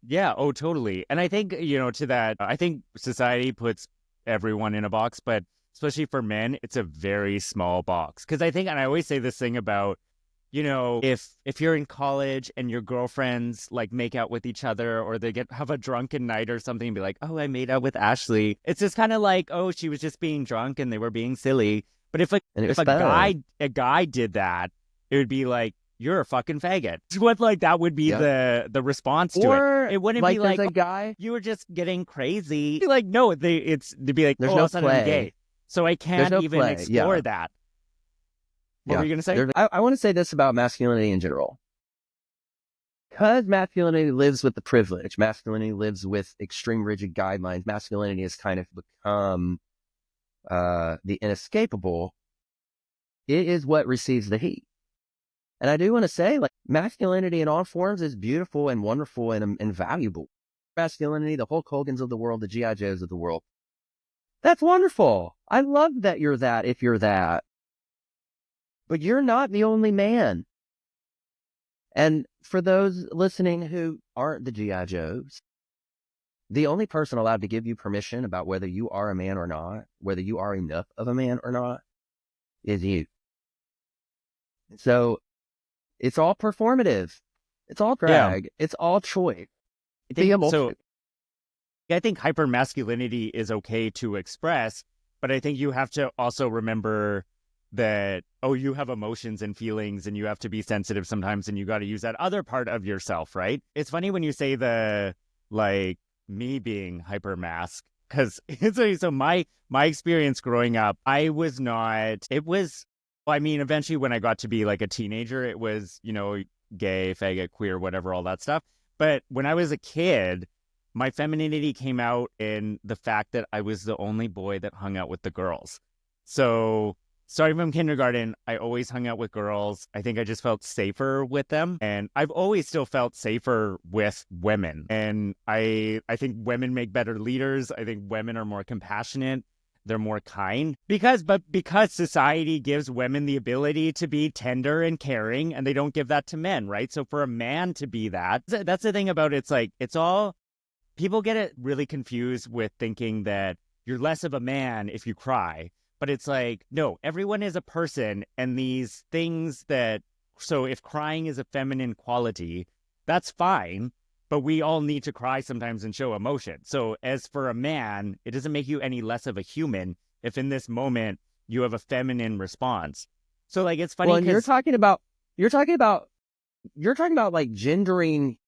yeah, oh totally. And I think, to that, I think society puts everyone in a box, but especially for men, it's a very small box. Because I think, and I always say this thing about, if you're in college and your girlfriends like make out with each other or they have a drunken night or something and be like, oh, I made out with Ashley. It's just kind of like, oh, she was just being drunk and they were being silly. But if And it if was fun. a guy did that, it would be like, you're a fucking faggot. What like that would be Yep. the response to it. Or It wouldn't be like there's like, a oh, guy, you were just getting crazy. Be like, no, they'd be like, oh, there's all of no a sudden I'm play. gay. So I There's can't no even play. Yeah. explore that. What were Yeah. you gonna say? I want to say this about masculinity in general. Because masculinity lives with the privilege, masculinity lives with extreme rigid guidelines, masculinity has kind of become the inescapable. It is what receives the heat. And I do want to say, like, masculinity in all forms is beautiful and wonderful and valuable. Masculinity, the Hulk Hogan's of the world, the G.I. Joes of the world. That's wonderful. I love that you're that if you're that. But you're not the only man. And for those listening who aren't the G.I. Joes, the only person allowed to give you permission about whether you are a man or not, whether you are enough of a man or not, is you. So it's all performative. It's all Yeah. drag. It's all choice. I The think so. emotion. I think hypermasculinity is okay to express, but I think you have to also remember that, oh, you have emotions and feelings and you have to be sensitive sometimes and you got to use that other part of yourself, right? It's funny when you say like me being hypermasc, because so my experience growing up, I was not, it was, well, I mean, eventually when I got to be like a teenager, it was, gay, faggot, queer, whatever, all that stuff. But when I was a kid, my femininity came out in the fact that I was the only boy that hung out with the girls. So starting from kindergarten, I always hung out with girls. I think I just felt safer with them. And I've always still felt safer with women. And I think women make better leaders. I think women are more compassionate. They're more kind because society gives women the ability to be tender and caring, and they don't give that to men, right? So for a man to be that's the thing about it. It's like, it's all, people get it really confused with thinking that you're less of a man if you cry. But it's like, no, everyone is a person. And these things so if crying is a feminine quality, that's fine. But we all need to cry sometimes and show emotion. So as for a man, it doesn't make you any less of a human if in this moment you have a feminine response. So like, it's funny Well, and because you're talking about like gendering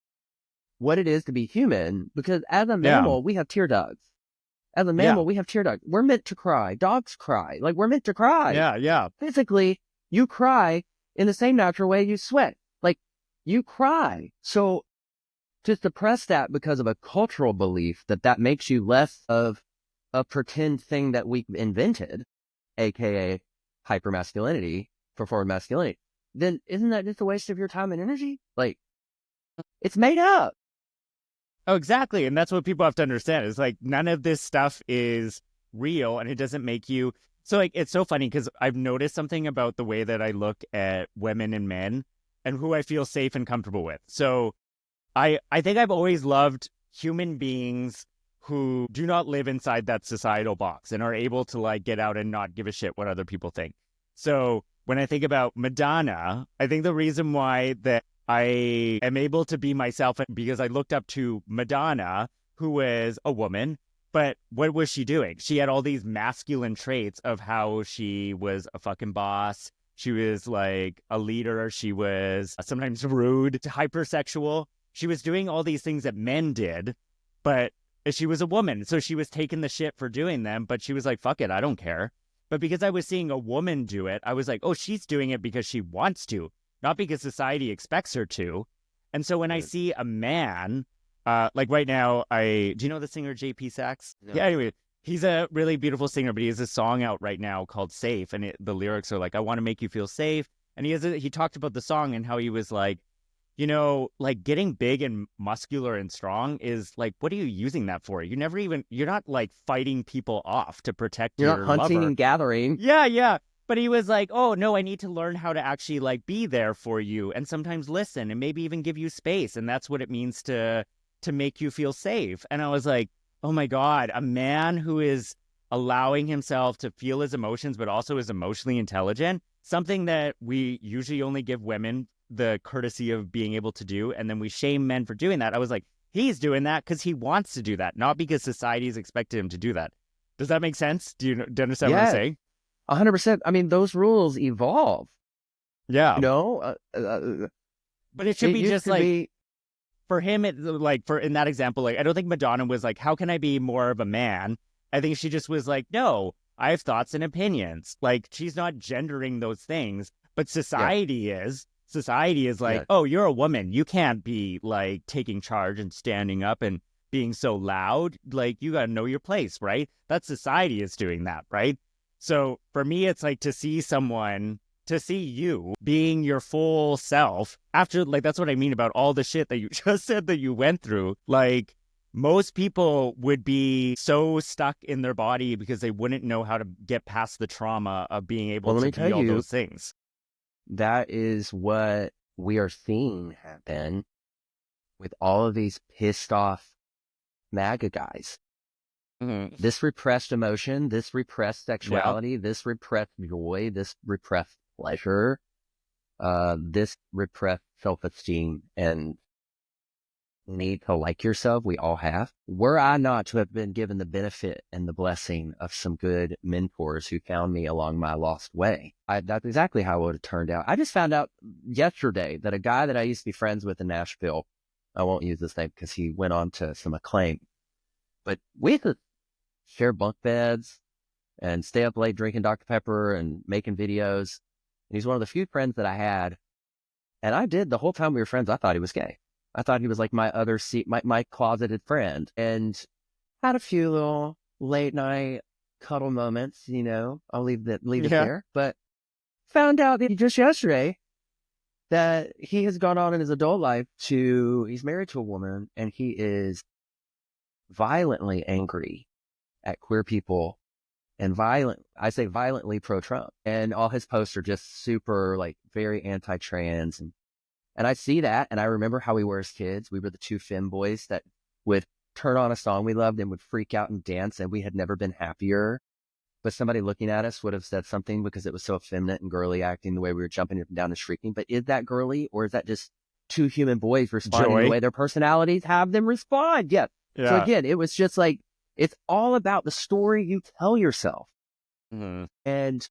what it is to be human, because as a yeah, mammal, we have tear ducts. As a yeah, mammal, we have tear ducts. We're meant to cry. Dogs cry. Like, we're meant to cry. yeah, Physically, you cry in the same natural way you sweat. Like, you cry. So to suppress that because of a cultural belief that makes you less of a pretend thing that we invented, aka hypermasculinity, performance masculinity, then isn't that just a waste of your time and energy? Like, it's made up. Oh, exactly. And that's what people have to understand. Is like, none of this stuff is real and it doesn't make you. So like, it's so funny because I've noticed something about the way that I look at women and men and who I feel safe and comfortable with. So I think I've always loved human beings who do not live inside that societal box and are able to like get out and not give a shit what other people think. So when I think about Madonna, I think the reason why that I am able to be myself because I looked up to Madonna, who was a woman, but what was she doing? She had all these masculine traits of how she was a fucking boss. She was like a leader. She was sometimes rude, hypersexual. She was doing all these things that men did, but she was a woman. So she was taking the shit for doing them, but she was like, fuck it, I don't care. But because I was seeing a woman do it, I was like, oh, she's doing it because she wants to, not because society expects her to. And so when I see a man, like right now, do you know the singer JP Sachs? No. Yeah, anyway, he's a really beautiful singer, but he has a song out right now called Safe. And the lyrics are like, I want to make you feel safe. And he talked about the song and how he was like, like getting big and muscular and strong is like, what are you using that for? You're not like fighting people off to protect You're not your hunting lover. and gathering. Yeah, yeah. But he was like, oh, no, I need to learn how to actually like be there for you and sometimes listen and maybe even give you space. And that's what it means to make you feel safe. And I was like, oh my God, a man who is allowing himself to feel his emotions, but also is emotionally intelligent, something that we usually only give women the courtesy of being able to do. And then we shame men for doing that. I was like, he's doing that because he wants to do that, not because society has expected him to do that. Does that make sense? Do you understand what I'm Yes, saying? 100%. I mean, those rules evolve, Yeah. you know? But it should It be used just to like be, for him, it like for in that example, like I don't think Madonna was like, how can I be more of a man? I think she just was like, no, I have thoughts and opinions. Like she's not gendering those things, but yeah, society is. Society is like, yeah. oh, you're a woman. You can't be like taking charge and standing up and being so loud. Like you got to know your place, right? That society is doing that, right? So for me, it's like to see you being your full self after, like, that's what I mean about all the shit that you just said that you went through. Like, most people would be so stuck in their body because they wouldn't know how to get past the trauma of being able Well, let to me tell be all you, those things. that is what we are seeing happen with all of these pissed off MAGA guys. Mm-hmm. This repressed emotion, this repressed Yeah. sexuality, this repressed joy, this repressed pleasure, this repressed self-esteem and need to like yourself, we all have. Were I not to have been given the benefit and the blessing of some good mentors who found me along my lost way, that's exactly how it would have turned out. I just found out yesterday that a guy that I used to be friends with in Nashville, I won't use his name because he went on to some acclaim, but we used to share bunk beds and stay up late drinking Dr. Pepper and making videos. And he's one of the few friends that I had. And I did the whole time we were friends. I thought he was gay. I thought he was like my other my closeted friend, and had a few little late night cuddle moments. I'll leave it Yeah. there. But found out that just yesterday that he has gone on in his adult life he's married to a woman, and he is violently angry at queer people and I say violently pro-Trump. And all his posts are just super, like, very anti-trans. And I see that, and I remember how we were as kids. We were the two femboys that would turn on a song we loved and would freak out and dance, and we had never been happier. But somebody looking at us would have said something because it was so effeminate and girly acting the way we were jumping up and down and shrieking. But is that girly, or is that just two human boys responding the Joy. way their personalities have them respond? Yes. So Yeah. again, it was just like, it's all about the story you tell yourself. Mm-hmm. And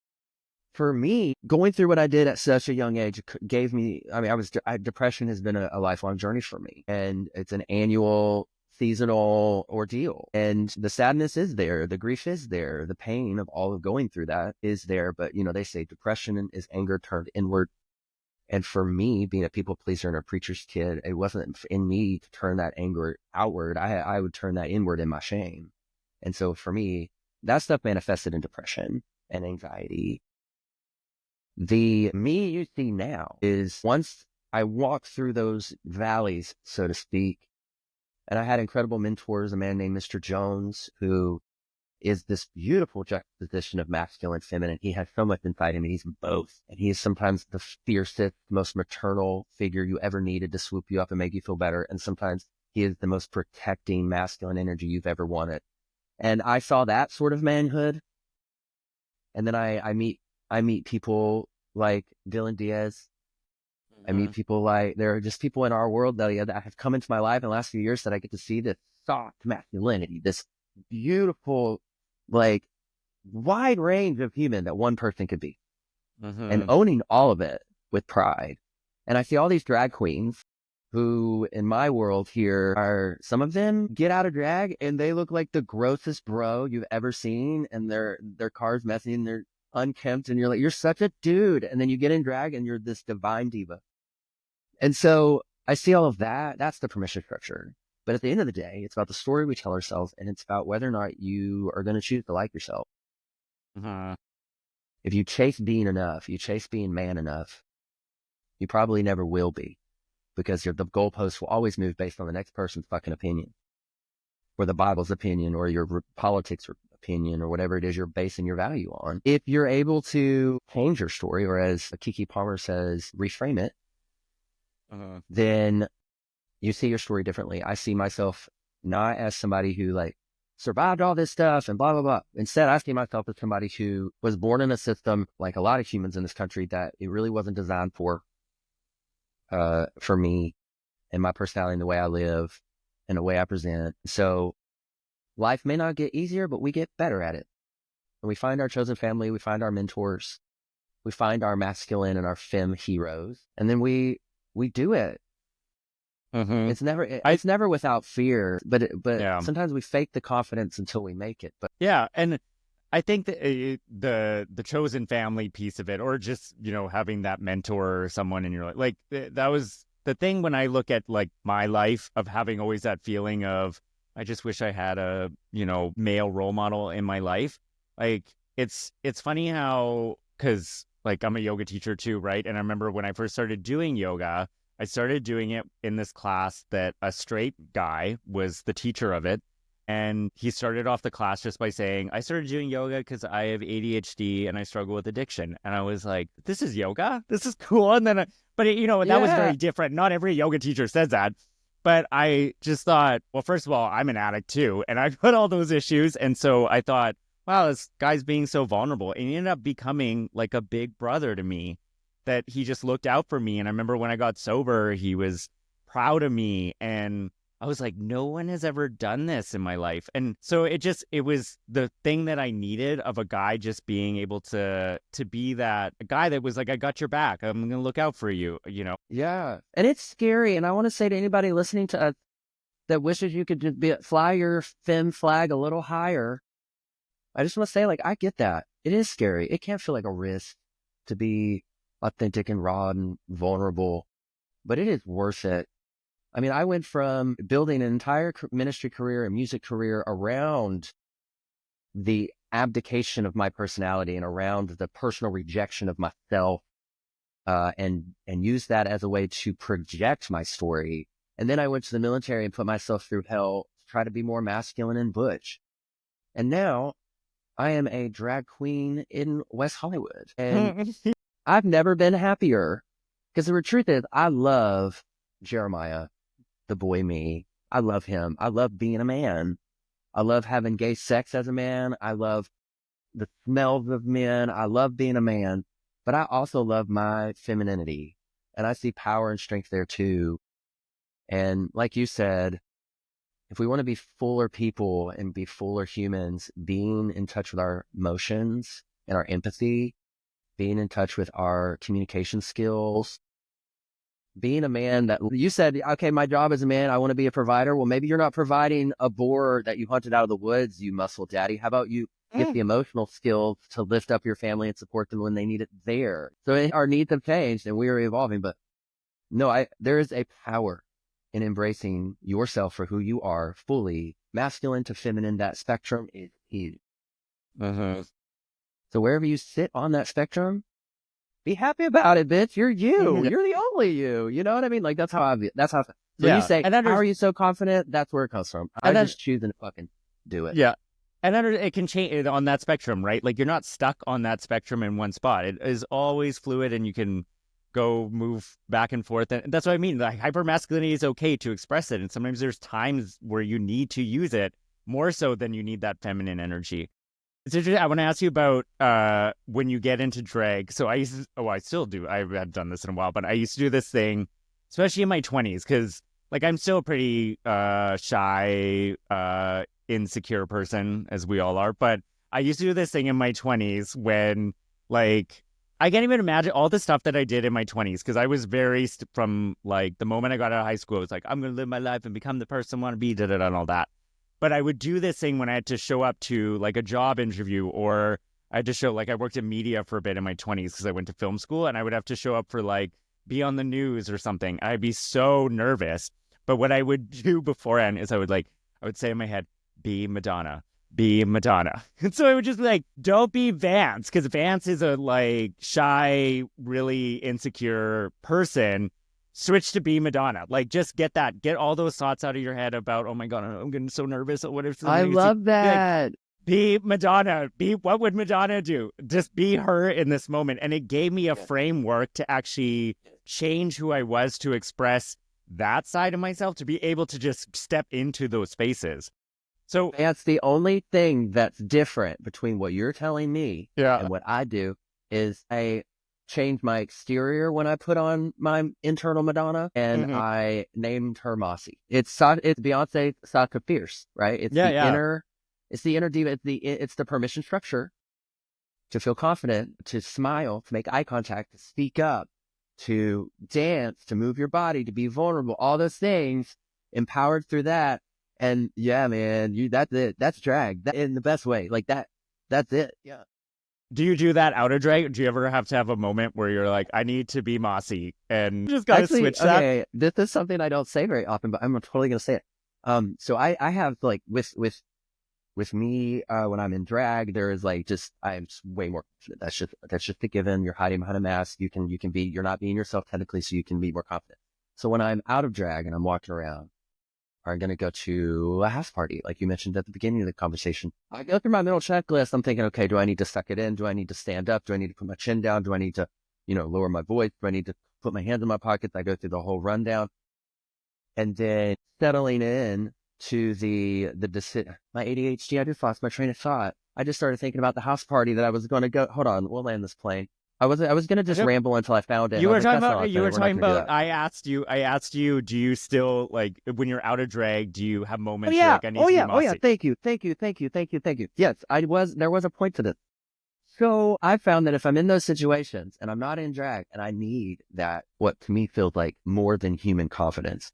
for me, going through what I did at such a young age gave me, I mean, depression has been a lifelong journey for me, and it's an annual, seasonal ordeal. And the sadness is there, the grief is there, the pain of all of going through that is there. But, they say depression is anger turned inward. And for me, being a people pleaser and a preacher's kid, it wasn't in me to turn that anger outward. I would turn that inward in my shame. And so for me, that stuff manifested in depression and anxiety. The me you see now is once I walked through those valleys, so to speak, and I had incredible mentors, a man named Mr. Jones, who is this beautiful juxtaposition of masculine and feminine. He has so much inside him, and he's both. And he is sometimes the fiercest, most maternal figure you ever needed to swoop you up and make you feel better. And sometimes he is the most protecting masculine energy you've ever wanted. And I saw that sort of manhood. And then I meet people like Dylan Diaz. I Mm-hmm. meet people like, there are just people in our world that have come into my life in the last few years that I get to see this soft masculinity, this beautiful, like, wide range of human that one person could be, and Mm-hmm. owning all of it with pride. And I see all these drag queens who in my world here are, some of them get out of drag and they look like the grossest bro you've ever seen, and their car's messy and they're unkempt, and you're like, you're such a dude. And then you get in drag and you're this divine diva. And so I see all of that. That's the permission structure. But at the end of the day, it's about the story we tell ourselves, and it's about whether or not you are going to choose to like yourself. Mm-hmm. If you chase being enough, you chase being man enough, you probably never will be. because the goalposts will always move based on the next person's fucking opinion, or the Bible's opinion, or your politics opinion, or whatever it is you're basing your value on. If you're able to change your story, or as Kiki Palmer says, reframe it, then you see your story differently. I see myself not as somebody who like survived all this stuff and blah, blah, blah. Instead, I see myself as somebody who was born in a system, like a lot of humans in this country, that it really wasn't designed for me and my personality and the way I live and the way I present. So life may not get easier, but we get better at it. And we find our chosen family, we find our mentors, we find our masculine and our femme heroes, and then we do it. It's never without fear, but Yeah. sometimes we fake the confidence until we make it. But Yeah, and I think that the chosen family piece of it, or just, you know, having that mentor or someone in your life, like that was the thing when I look at like my life of having always that feeling of, I just wish I had a, you know, male role model in my life. Like it's funny how, because like I'm a yoga teacher too, right? And I remember when I first started doing yoga, I started doing it in this class that a straight guy was the teacher of it. And he started off the class just by saying, I started doing yoga because I have ADHD and I struggle with addiction. And I was like, this is yoga? This is cool. And then, you know, that was very different. Not every yoga teacher says that. But I just thought, well, first of all, I'm an addict too. And I've got all those issues. And so I thought, wow, this guy's being so vulnerable. And he ended up becoming like a big brother to me, that he just looked out for me. And I remember when I got sober, he was proud of me. And I was like, no one has ever done this in my life. And so it was the thing that I needed, of a guy just being able to be that, a guy that was like, I got your back. I'm going to look out for you, you know? yeah, and it's scary. And I want to say to anybody listening to us that wishes you could just fly your femme flag a little higher, I just want to say, like, I get that. It is scary. It can feel like a risk to be authentic and raw and vulnerable, but it is worth it. I mean, I went from building an entire ministry career and music career around the abdication of my personality and around the personal rejection of myself, and use that as a way to project my story. And then I went to the military and put myself through hell to try to be more masculine and butch. And now I am a drag queen in West Hollywood. And I've never been happier, because the truth is, I love Jeremiah, the boy me. I love him. I love being a man. I love having gay sex as a man. I love the smells of men. I love being a man, but I also love my femininity, and I see power and strength there too. And like you said, if we want to be fuller people and be fuller humans, being in touch with our emotions and our empathy, being in touch with our communication skills, being a man that you said, okay, my job as a man, I want to be a provider. Well, maybe you're not providing a boar that you hunted out of the woods, you muscle daddy. How about you get the emotional skills to lift up your family and support them when they need it there? So our needs have changed and we are evolving, but no, there is a power in embracing yourself for who you are fully, masculine to feminine. That spectrum is huge. So wherever you sit on that spectrum, be happy about it, bitch. You're you. You're the only you. You know what I mean? Like, that's how I view. That's how. So you say, how are you so confident? That's where it comes from. I'm just choosing to fucking do it. Yeah. And then it can change on that spectrum, right? Like, you're not stuck on that spectrum in one spot. It is always fluid, and you can go move back and forth. And that's what I mean. Like, hypermasculinity is okay to express it. And sometimes there's times where you need to use it more so than you need that feminine energy. It's interesting. I want to ask you about when you get into drag. So I still do. I haven't done this in a while, but I used to do this thing, especially in my 20s, because like I'm still a pretty shy, insecure person, as we all are. But I used to do this thing in my 20s when, like, I can't even imagine all the stuff that I did in my 20s, because I was very from like the moment I got out of high school, it was like, I'm going to live my life and become the person I want to be, and all that. But I would do this thing when I had to show up to like a job interview, or I had to show, like, I worked in media for a bit in my 20s because I went to film school, and I would have to show up for like be on the news or something. I'd be so nervous. But what I would do beforehand is I would say in my head, be Madonna, be Madonna. And so I would just be like, don't be Vance, because Vance is a like shy, really insecure person. switch to be Madonna. Like, just get all those thoughts out of your head about, oh my God, I'm getting so nervous. What if I somebody sees? love Like, that. be Madonna. What would Madonna do? Just be her in this moment. And it gave me a Yeah. framework to actually change who I was, to express that side of myself, to be able to just step into those spaces. So That's the only thing that's different between what you're telling me yeah. and what I do is I change my exterior when I put on my internal Madonna, and Mm-hmm. I named her Mossy. It's Beyonce Saka Fierce, right? Yeah, yeah. It's the inner diva. It's the permission structure to feel confident, to smile, to make eye contact, to speak up, to dance, to move your body, to be vulnerable, all those things empowered through that. And yeah, man, that's it. That's drag that, in the best way. Like that. That's it. Yeah. Do you do that out of drag? Do you ever have to have a moment where you're like, I need to be Mossy, and you just got to Actually, switch that? okay, this is something I don't say very often, but I'm totally going to say it. So I have like with me, when I'm in drag, there is like I'm just way more confident. That's just a given. You're hiding behind a mask. You're not being yourself technically, so you can be more confident. So when I'm out of drag and I'm walking around, or I'm going to go to a house party, like you mentioned at the beginning of the conversation, I go through my mental checklist. I'm thinking, okay, do I need to suck it in? Do I need to stand up? Do I need to put my chin down? Do I need to, lower my voice? Do I need to put my hands in my pockets? I go through the whole rundown, and then settling in to my ADHD. I just lost my train of thought. I just started thinking about the house party that I was going to go. Hold on, we'll land this plane. I was going to just ramble until I found it. And You I was were like, talking that's not about, authentic. We're not going to do that. I asked you, do you still, like, when you're out of drag, do you have Oh moments you're yeah. like, I need Oh to be yeah. Oh yeah. Mossy? Thank you. Thank you. Thank you. Thank you. Thank you. Yes, there was a point to this. So I found that if I'm in those situations and I'm not in drag and I need that, what to me feels like more than human confidence,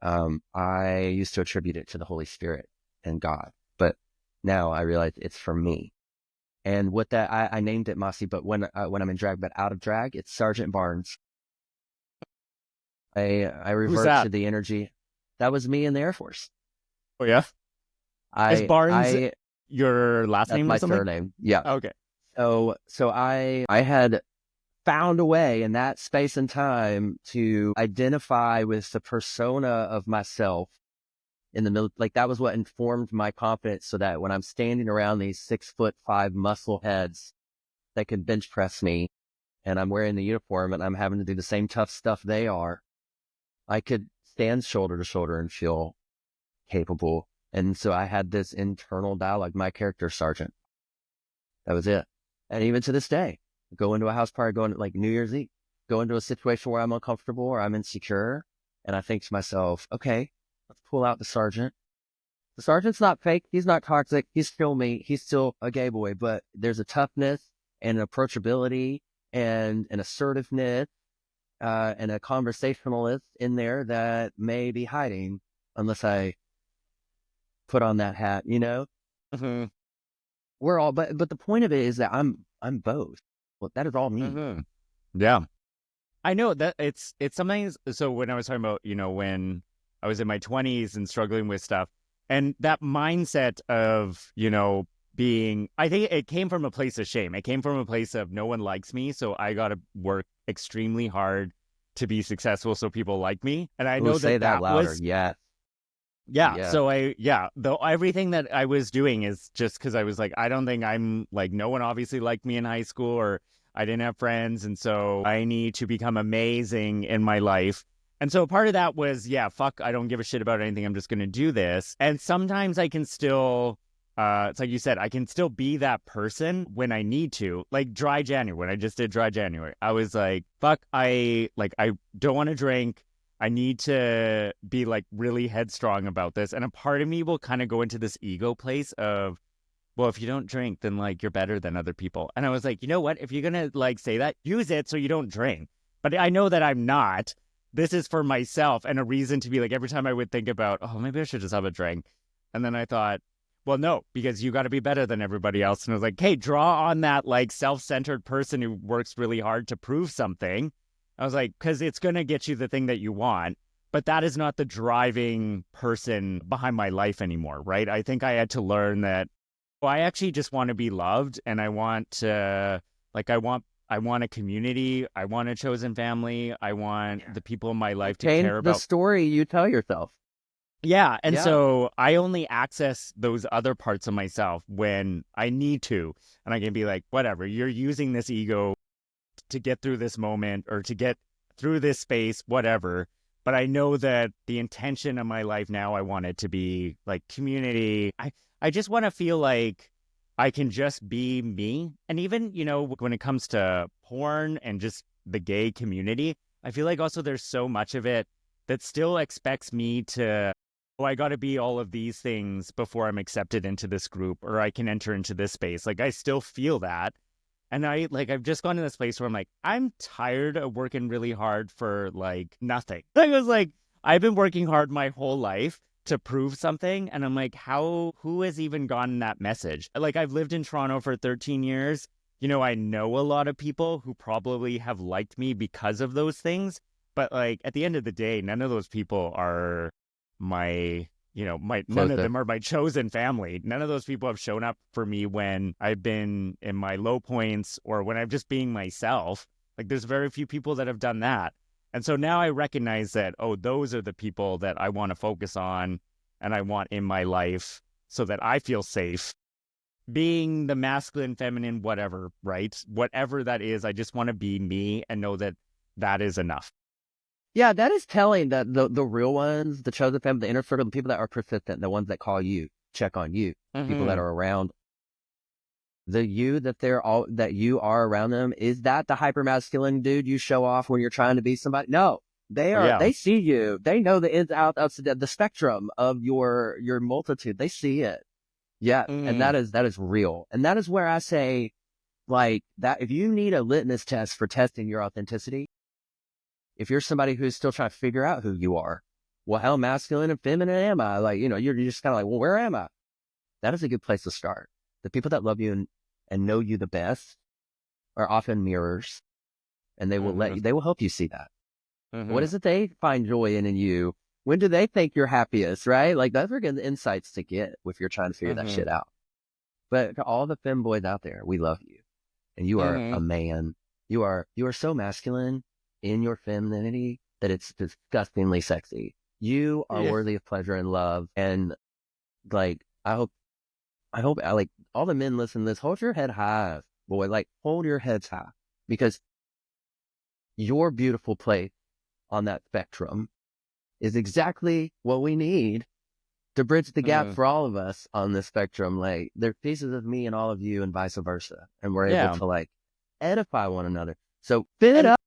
I used to attribute it to the Holy Spirit and God, but now I realize it's for me. And with that, I named it Mossy, but when I'm in drag, but out of drag, it's Sergeant Barnes. I Who's revert to that? the energy. That was me in the Air Force. Oh, yeah. Is Barnes I your last That's name or my something? surname. Yeah. Okay. So I had found a way in that space and time to identify with the persona of myself in the middle. Like that was what informed my confidence, so that when I'm standing around these 6'5" muscle heads that could bench press me, and I'm wearing the uniform and I'm having to do the same tough stuff they are, I could stand shoulder to shoulder and feel capable. And so I had this internal dialogue. My character, Sergeant. That was it. And even to this day, go into a house party, go into like New Year's Eve, go into a situation where I'm uncomfortable or I'm insecure. And I think to myself, okay, let's pull out the sergeant. The sergeant's not fake. He's not toxic. He's still me. He's still a gay boy, but there's a toughness and an approachability and an assertiveness, and a conversationalist in there that may be hiding unless I put on that hat, Mm-hmm. We're all, but the point of it is that I'm both. Well, that is all me. Mm-hmm. Yeah. I know that it's something. So when I was talking about, when I was in my 20s and struggling with stuff, and that mindset of, being, I think it came from a place of shame. It came from a place of no one likes me, so I got to work extremely hard to be successful so people like me. And I Oh, know say that that that louder. was, Yeah. yeah. Yeah. So though everything that I was doing is just because I was like, I don't think I'm like, no one obviously liked me in high school, or I didn't have friends. And so I need to become amazing in my life. And so part of that was, yeah, fuck, I don't give a shit about anything. I'm just going to do this. And sometimes I can still, it's like you said, I can still be that person when I need to. Like dry January, when I just did dry January, I was like, fuck, I don't want to drink. I need to be like really headstrong about this. And a part of me will kind of go into this ego place of, well, if you don't drink, then like you're better than other people. And I was like, you know what? If you're going to like say that, use it so you don't drink. But I know that I'm not. This is for myself, and a reason to be like, every time I would think about, oh, maybe I should just have a drink. And then I thought, well, no, because you got to be better than everybody else. And I was like, hey, draw on that like self-centered person who works really hard to prove something. I was like, because it's going to get you the thing that you want, but that is not the driving person behind my life anymore, right? I think I had to learn that, well, I actually just want to be loved, and I want to, like, I want I want a community. I want a chosen family. I want the people in my life to Change care the about. story you tell yourself. Yeah. And Yeah. so I only access those other parts of myself when I need to. And I can be like, whatever, you're using this ego to get through this moment or to get through this space, whatever. But I know that the intention of my life now, I want it to be like community. I just want to feel like I can just be me. And even, when it comes to porn and just the gay community, I feel like also there's so much of it that still expects me to, oh, I got to be all of these things before I'm accepted into this group or I can enter into this space. Like I still feel that. And I've just gone to this place where I'm like, I'm tired of working really hard for like nothing. I was like, I've been working hard my whole life to prove something. And I'm like, who has even gotten that message? Like, I've lived in Toronto for 13 years. I know a lot of people who probably have liked me because of those things. But like, at the end of the day, none of those people are my none of Closer. them are my chosen family. None of those people have shown up for me when I've been in my low points or when I'm just being myself. Like there's very few people that have done that. And so now I recognize that, oh, those are the people that I want to focus on and I want in my life so that I feel safe being the masculine, feminine, whatever, right? Whatever that is, I just want to be me and know that that is enough. Yeah, that is telling that the real ones, the chosen family, the inner circle, the people that are persistent, the ones that call you, check on you, people that Mm-hmm. are around the you that you are around them. Is that the hyper masculine dude you show off when you're trying to be somebody? No, Oh, yeah. they see you. They know the ins out of the spectrum of your multitude. They see it. Yeah. And Mm-hmm. that is real. And that is where I say like that, if you need a litmus test for testing your authenticity, if you're somebody who's still trying to figure out who you are, well, how masculine and feminine am I? Like, you're just kind of like, well, where am I? That is a good place to start. The people that love you and know you the best are often mirrors, and Mm-hmm. they will help you see that. What Mm-hmm. is it they find joy in you? When do they think you're happiest, right? Like, those are good insights to get if you're trying to figure that Mm-hmm. shit out. But to all the femboys out there, we love you. And you are Mm-hmm. a man. You are so masculine in your femininity that it's disgustingly sexy. You are Yeah. worthy of pleasure and love. And like, I hope like all the men listen to this, hold your head high, boy. Like, hold your heads high because your beautiful place on that spectrum is exactly what we need to bridge the gap Mm-hmm. for all of us on this spectrum. Like, there's pieces of me and all of you and vice versa. And we're able Yeah. to like edify one another. So fit it And up.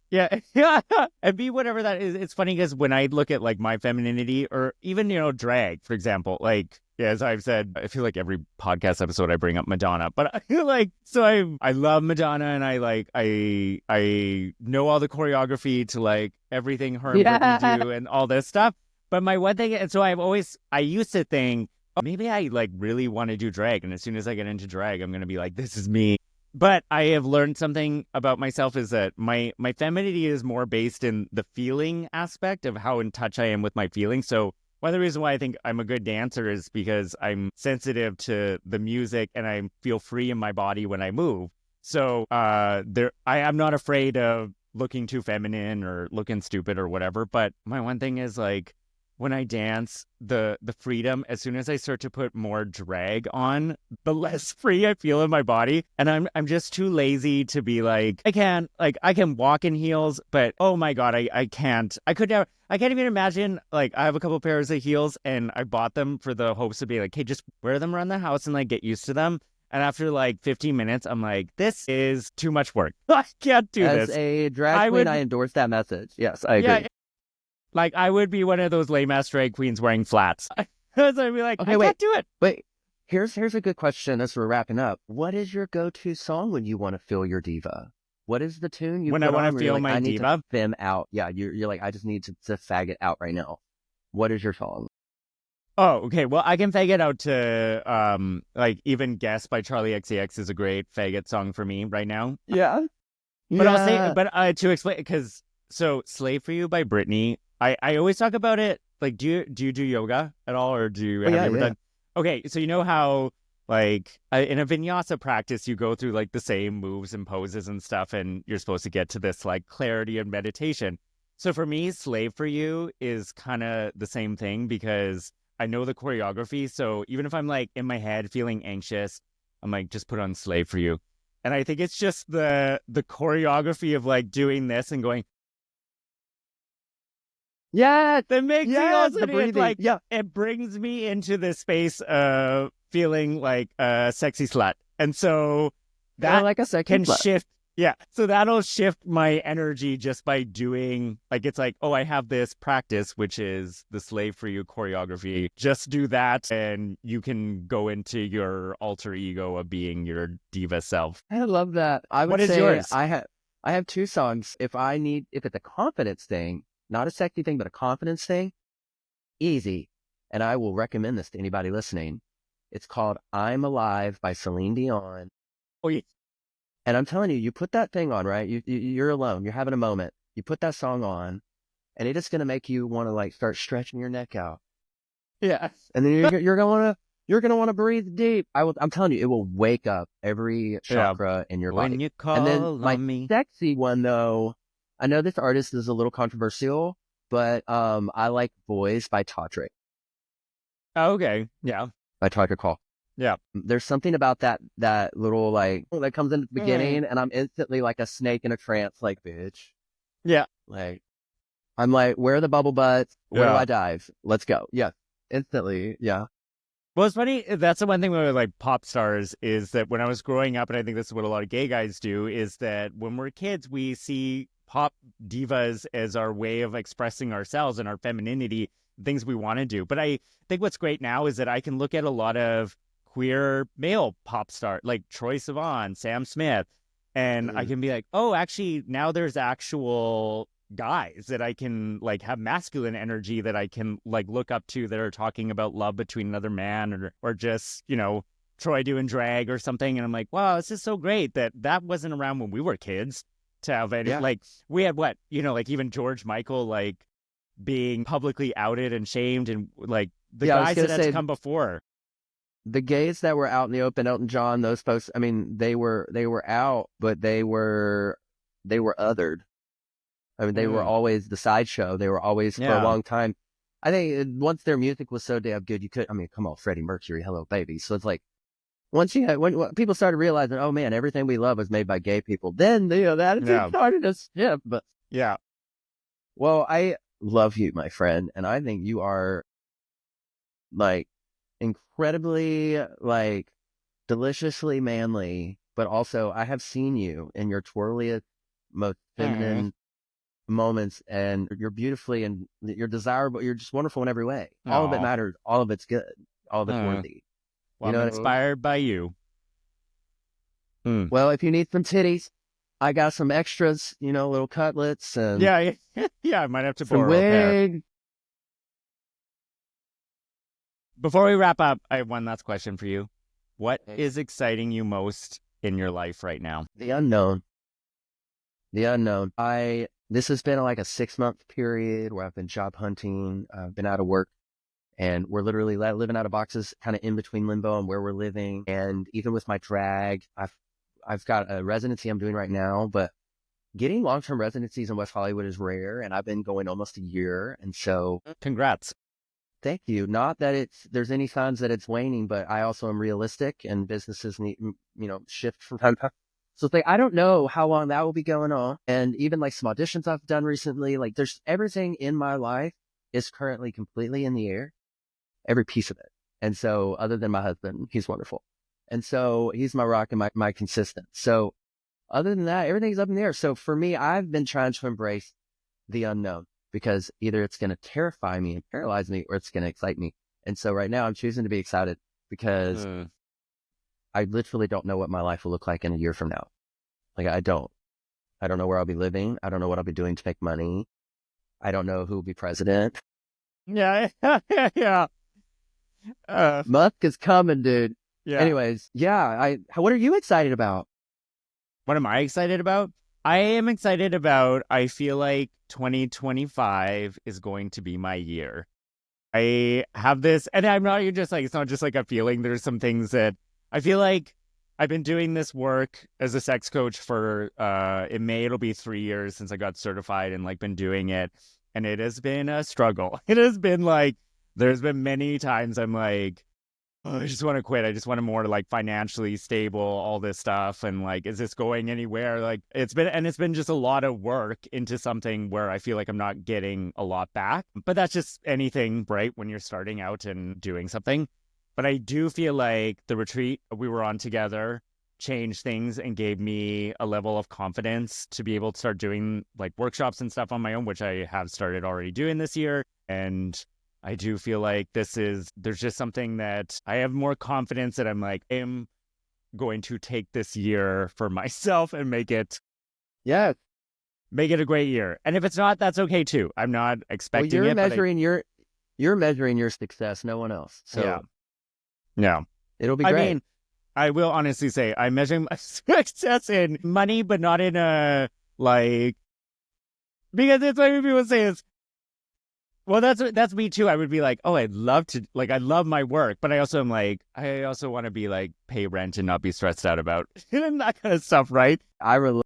yeah, yeah, and be whatever that is. It's funny because when I look at like my femininity or even, drag, for example, like, yeah, as I've said, I feel like every podcast episode I bring up Madonna, but I feel like, so I love Madonna and I know all the choreography to like everything her and Britney Yeah. do and all this stuff. But my one thing, and so I used to think, oh, maybe I like really want to do drag. And as soon as I get into drag, I'm going to be like, this is me. But I have learned something about myself is that my femininity is more based in the feeling aspect of how in touch I am with my feelings. So one of the reasons why I think I'm a good dancer is because I'm sensitive to the music and I feel free in my body when I move. So I'm not afraid of looking too feminine or looking stupid or whatever. But my one thing is like when I dance, the freedom, as soon as I start to put more drag on, the less free I feel in my body. And I'm just too lazy to be like, I can walk in heels, but oh my God, I can't. I can't even imagine like I have a couple pairs of heels and I bought them for the hopes of being like, hey, just wear them around the house and like get used to them. And after like 15 minutes, I'm like, this is too much work. I can't do As this. a drag I queen, I would, endorse that message. Yes, I yeah, agree. like I would be one of those lame ass drag queens wearing flats. Because I'd be like, I Okay, can't wait, do it. wait. Here's a good question as we're wrapping up. What is your go-to song when you want to feel your diva? What is the tune you When I put want to on where you're feel like, my I need to diva. fem out? Yeah, you're like, I just need to fag it out right now. What is your song? Oh, okay. Well, I can fag it out to like even Guess by Charlie XCX is a great faggot song for me right now. Yeah. But I'll say, Yeah. but to explain, because so "Slave for You" by Britney, I always talk about it. Like, do you do yoga at all, or Oh have yeah, you ever yeah. done? Okay, so you know how Like in a vinyasa practice, you go through like the same moves and poses and stuff, and you're supposed to get to this like clarity and meditation. So for me, Slave for You is kind of the same thing because I know the choreography. So even if I'm like in my head feeling anxious, I'm like, just put on Slave for You. And I think it's just the choreography of like doing this and going, Yeah, that makes me yes, also the it breathing. like Yeah, it brings me into this space of feeling like a sexy slut. And so feeling that like a sexy can slut. shift. Yeah. So that'll shift my energy just by doing like it's like, oh, I have this practice, which is the Slave for You choreography. Just do that and you can go into your alter ego of being your diva self. I love that. I What would is say yours? I have two songs. If it's a confidence thing, not a sexy thing, but a confidence thing, easy. And I will recommend this to anybody listening. It's called I'm Alive by Celine Dion. Oh yeah. And I'm telling you, you put that thing on, right? You're alone. You're having a moment. You put that song on, and it is going to make you want to like start stretching your neck out. Yeah. And then you're gonna want to breathe deep. I'm telling you, it will wake up every Yeah. chakra in your When body. you And then call my on me. sexy one though, I know this artist is a little controversial, but I like Boys by Todrick Oh, okay. Yeah. by Todrick Hall. Yeah. There's something about that little like that comes in the Mm. beginning, and I'm instantly like a snake in a trance, like bitch. Yeah. Like I'm like, where are the bubble butts? Where do Yeah. I dive? Let's go. Yeah, instantly. Yeah. Well, it's funny. That's the one thing with like pop stars is that when I was growing up, and I think this is what a lot of gay guys do, is that when we're kids, we see pop divas as our way of expressing ourselves and our femininity, things we want to do. But I think what's great now is that I can look at a lot of queer male pop star like Troye Sivan, Sam Smith, and I Mm. can be like, oh, actually, now there's actual guys that I can like have masculine energy that I can like look up to that are talking about love between another man or just, Troy doing drag or something. And I'm like, wow, this is so great that that wasn't around when we were kids to have any, Yeah. like we had what, like even George Michael, like being publicly outed and shamed and like the Yeah, I was guys gonna that had to say come before. the gays that were out in the open, Elton John, those folks. I mean, they were out, but they were othered. I mean, they were Mm, always the sideshow. They were always for a yeah. long time. I think once their music was so damn good, you could. I mean, come on, Freddie Mercury, Hello Baby. So it's like once you had, when people started realizing, oh man, everything we love was made by gay people. Then the attitude Yeah. started to shift. But Yeah. well, I love you, my friend, and I think you are like incredibly like deliciously manly, but also I have seen you in your twirliest, most Mm. feminine moments, and you're beautifully and you're desirable. You're just wonderful in every way. All of it Oh. matters. All of it's good. All of it's Mm. worthy. Well, You I'm know what I mean? inspired by you. Mm. Well, if you need some titties, I got some extras, little cutlets and Yeah. Yeah. I might have to some borrow a pair. wig. Before we wrap up, I have one last question for you. What is exciting you most in your life right now? The unknown. The unknown. This has been like a 6 month period where I've been job hunting, been out of work, and we're literally living out of boxes, kind of in between limbo and where we're living. And even with my drag, I've got a residency I'm doing right now, but getting long-term residencies in West Hollywood is rare, and I've been going almost a year. And so, Congrats. thank you. Not that there's any signs that it's waning, but I also am realistic, and businesses need, shift from time to time. So it's like, I don't know how long that will be going on. And even like some auditions I've done recently, like there's everything in my life is currently completely in the air, every piece of it. And so other than my husband, he's wonderful. And so he's my rock and my consistent. So other than that, everything's up in the air. So for me, I've been trying to embrace the unknown because either it's going to terrify me and paralyze me or it's going to excite me. And so right now I'm choosing to be excited because Mm. I literally don't know what my life will look like in a year from now. Like I don't know where I'll be living. I don't know what I'll be doing to make money. I don't know who will be president. Yeah. Yeah. Uh, Musk is coming, dude. yeah. Anyways, yeah. What are you excited about? What am I excited about? I am excited about, I feel like 2025 is going to be my year. I have this, and I'm not even just like, it's not just like a feeling. There's some things that I feel like I've been doing this work as a sex coach for in May it'll be 3 years since I got certified and like been doing it. And it has been a struggle. It has been like there's been many times I'm like, oh, I just want to quit. I just want to more like financially stable, all this stuff. And like, is this going anywhere? Like it's been just a lot of work into something where I feel like I'm not getting a lot back. But that's just anything, right? When you're starting out and doing something. But I do feel like the retreat we were on together changed things and gave me a level of confidence to be able to start doing like workshops and stuff on my own, which I have started already doing this year. And I do feel like there's just something that I have more confidence that I'm like, I'm going to take this year for myself and Yeah. make it a great year. And if it's not, that's okay too. I'm not Well, expecting it, but you're measuring your success, no one else. yeah, So yeah. it'll be I great. mean, I will honestly say I measure my success in money, but not in a like because it's like people say is well, that's me too. I would be like, oh, I'd love to like I love my work, but I also am like I also want to be like pay rent and not be stressed out about that kind of stuff, right? I relate.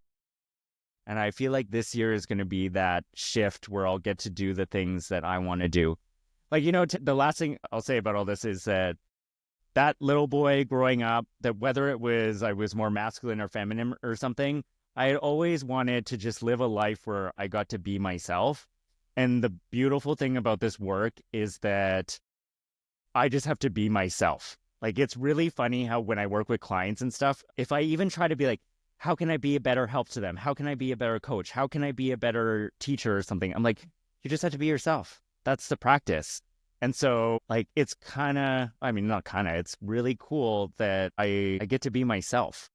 And I feel like this year is going to be that shift where I'll get to do the things that I want to do. Like the last thing I'll say about all this is that little boy growing up, that whether it was I was more masculine or feminine or something, I had always wanted to just live a life where I got to be myself. And the beautiful thing about this work is that I just have to be myself. Like it's really funny how when I work with clients and stuff, if I even try to be like, how can I be a better help to them? How can I be a better coach? How can I be a better teacher or something? I'm like, you just have to be yourself. That's the practice. And so like it's kind of, I mean, not kind of, it's really cool that I get to be myself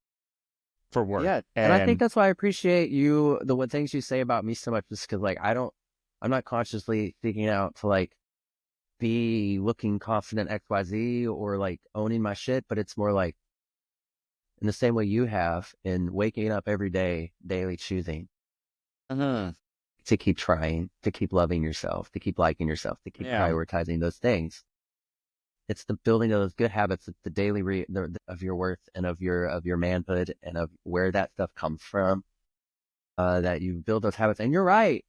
for work. Yeah. And I think And that's why I appreciate you, the what things you say about me so much, just because like I'm not consciously seeking out to like be looking confident XYZ or like owning my shit, but it's more like in the same way you have in waking up every day, daily choosing uh to keep trying, to keep loving yourself, to keep liking yourself, to keep yeah, prioritizing those things. It's the building of those good habits. It's the daily of your worth and of your manhood and of where that stuff comes from. That you build those habits. And you're right.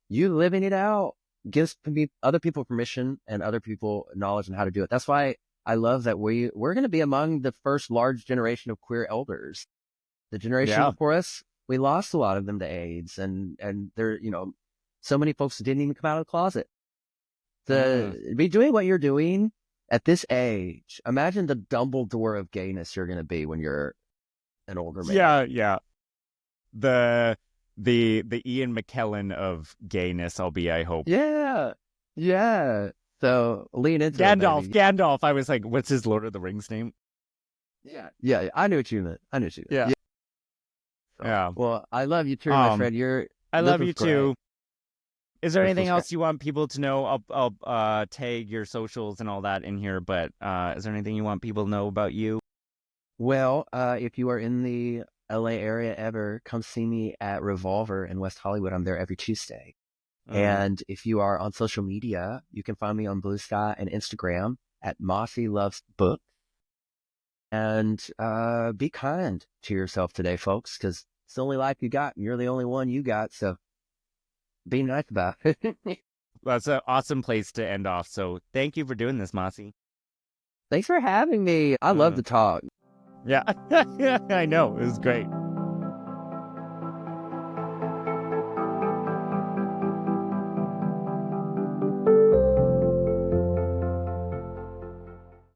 You living it out gives other people permission and other people knowledge on how to do it. That's why I love that we're going to be among the first large generation of queer elders. The generation yeah. before us, we lost a lot of them to AIDS, and there, so many folks didn't even come out of the closet. Mm. To be doing what you're doing at this age, imagine the Dumbledore of gayness you're going to be when you're an older man. Yeah, yeah. The the Ian McKellen of gayness I'll be, I hope. Yeah, yeah. So lean into it, Gandalf, baby. Gandalf. I was like, what's his Lord of the Rings name? Yeah, yeah. I knew what you meant. I knew what you meant. Yeah. Yeah. So, Yeah. well, I love you too, my Um, friend. I This love was you great. too. Is there This anything was great. else you want people to know? I'll tag your socials and all that in here, but is there anything you want people to know about you? Well, if you are in the LA area ever, come see me at Revolver in West Hollywood. I'm there every Tuesday. Uh, And if you are on social media, you can find me on Blue Sky and Instagram at Mossy Loves Book. And be kind to yourself today, folks, because it's the only life you got, and you're the only one you got. So be nice about it. that's an awesome place to end off. So thank you for doing this, Mossy. Thanks for having me. I love Uh, to talk. yeah, I know. It was great.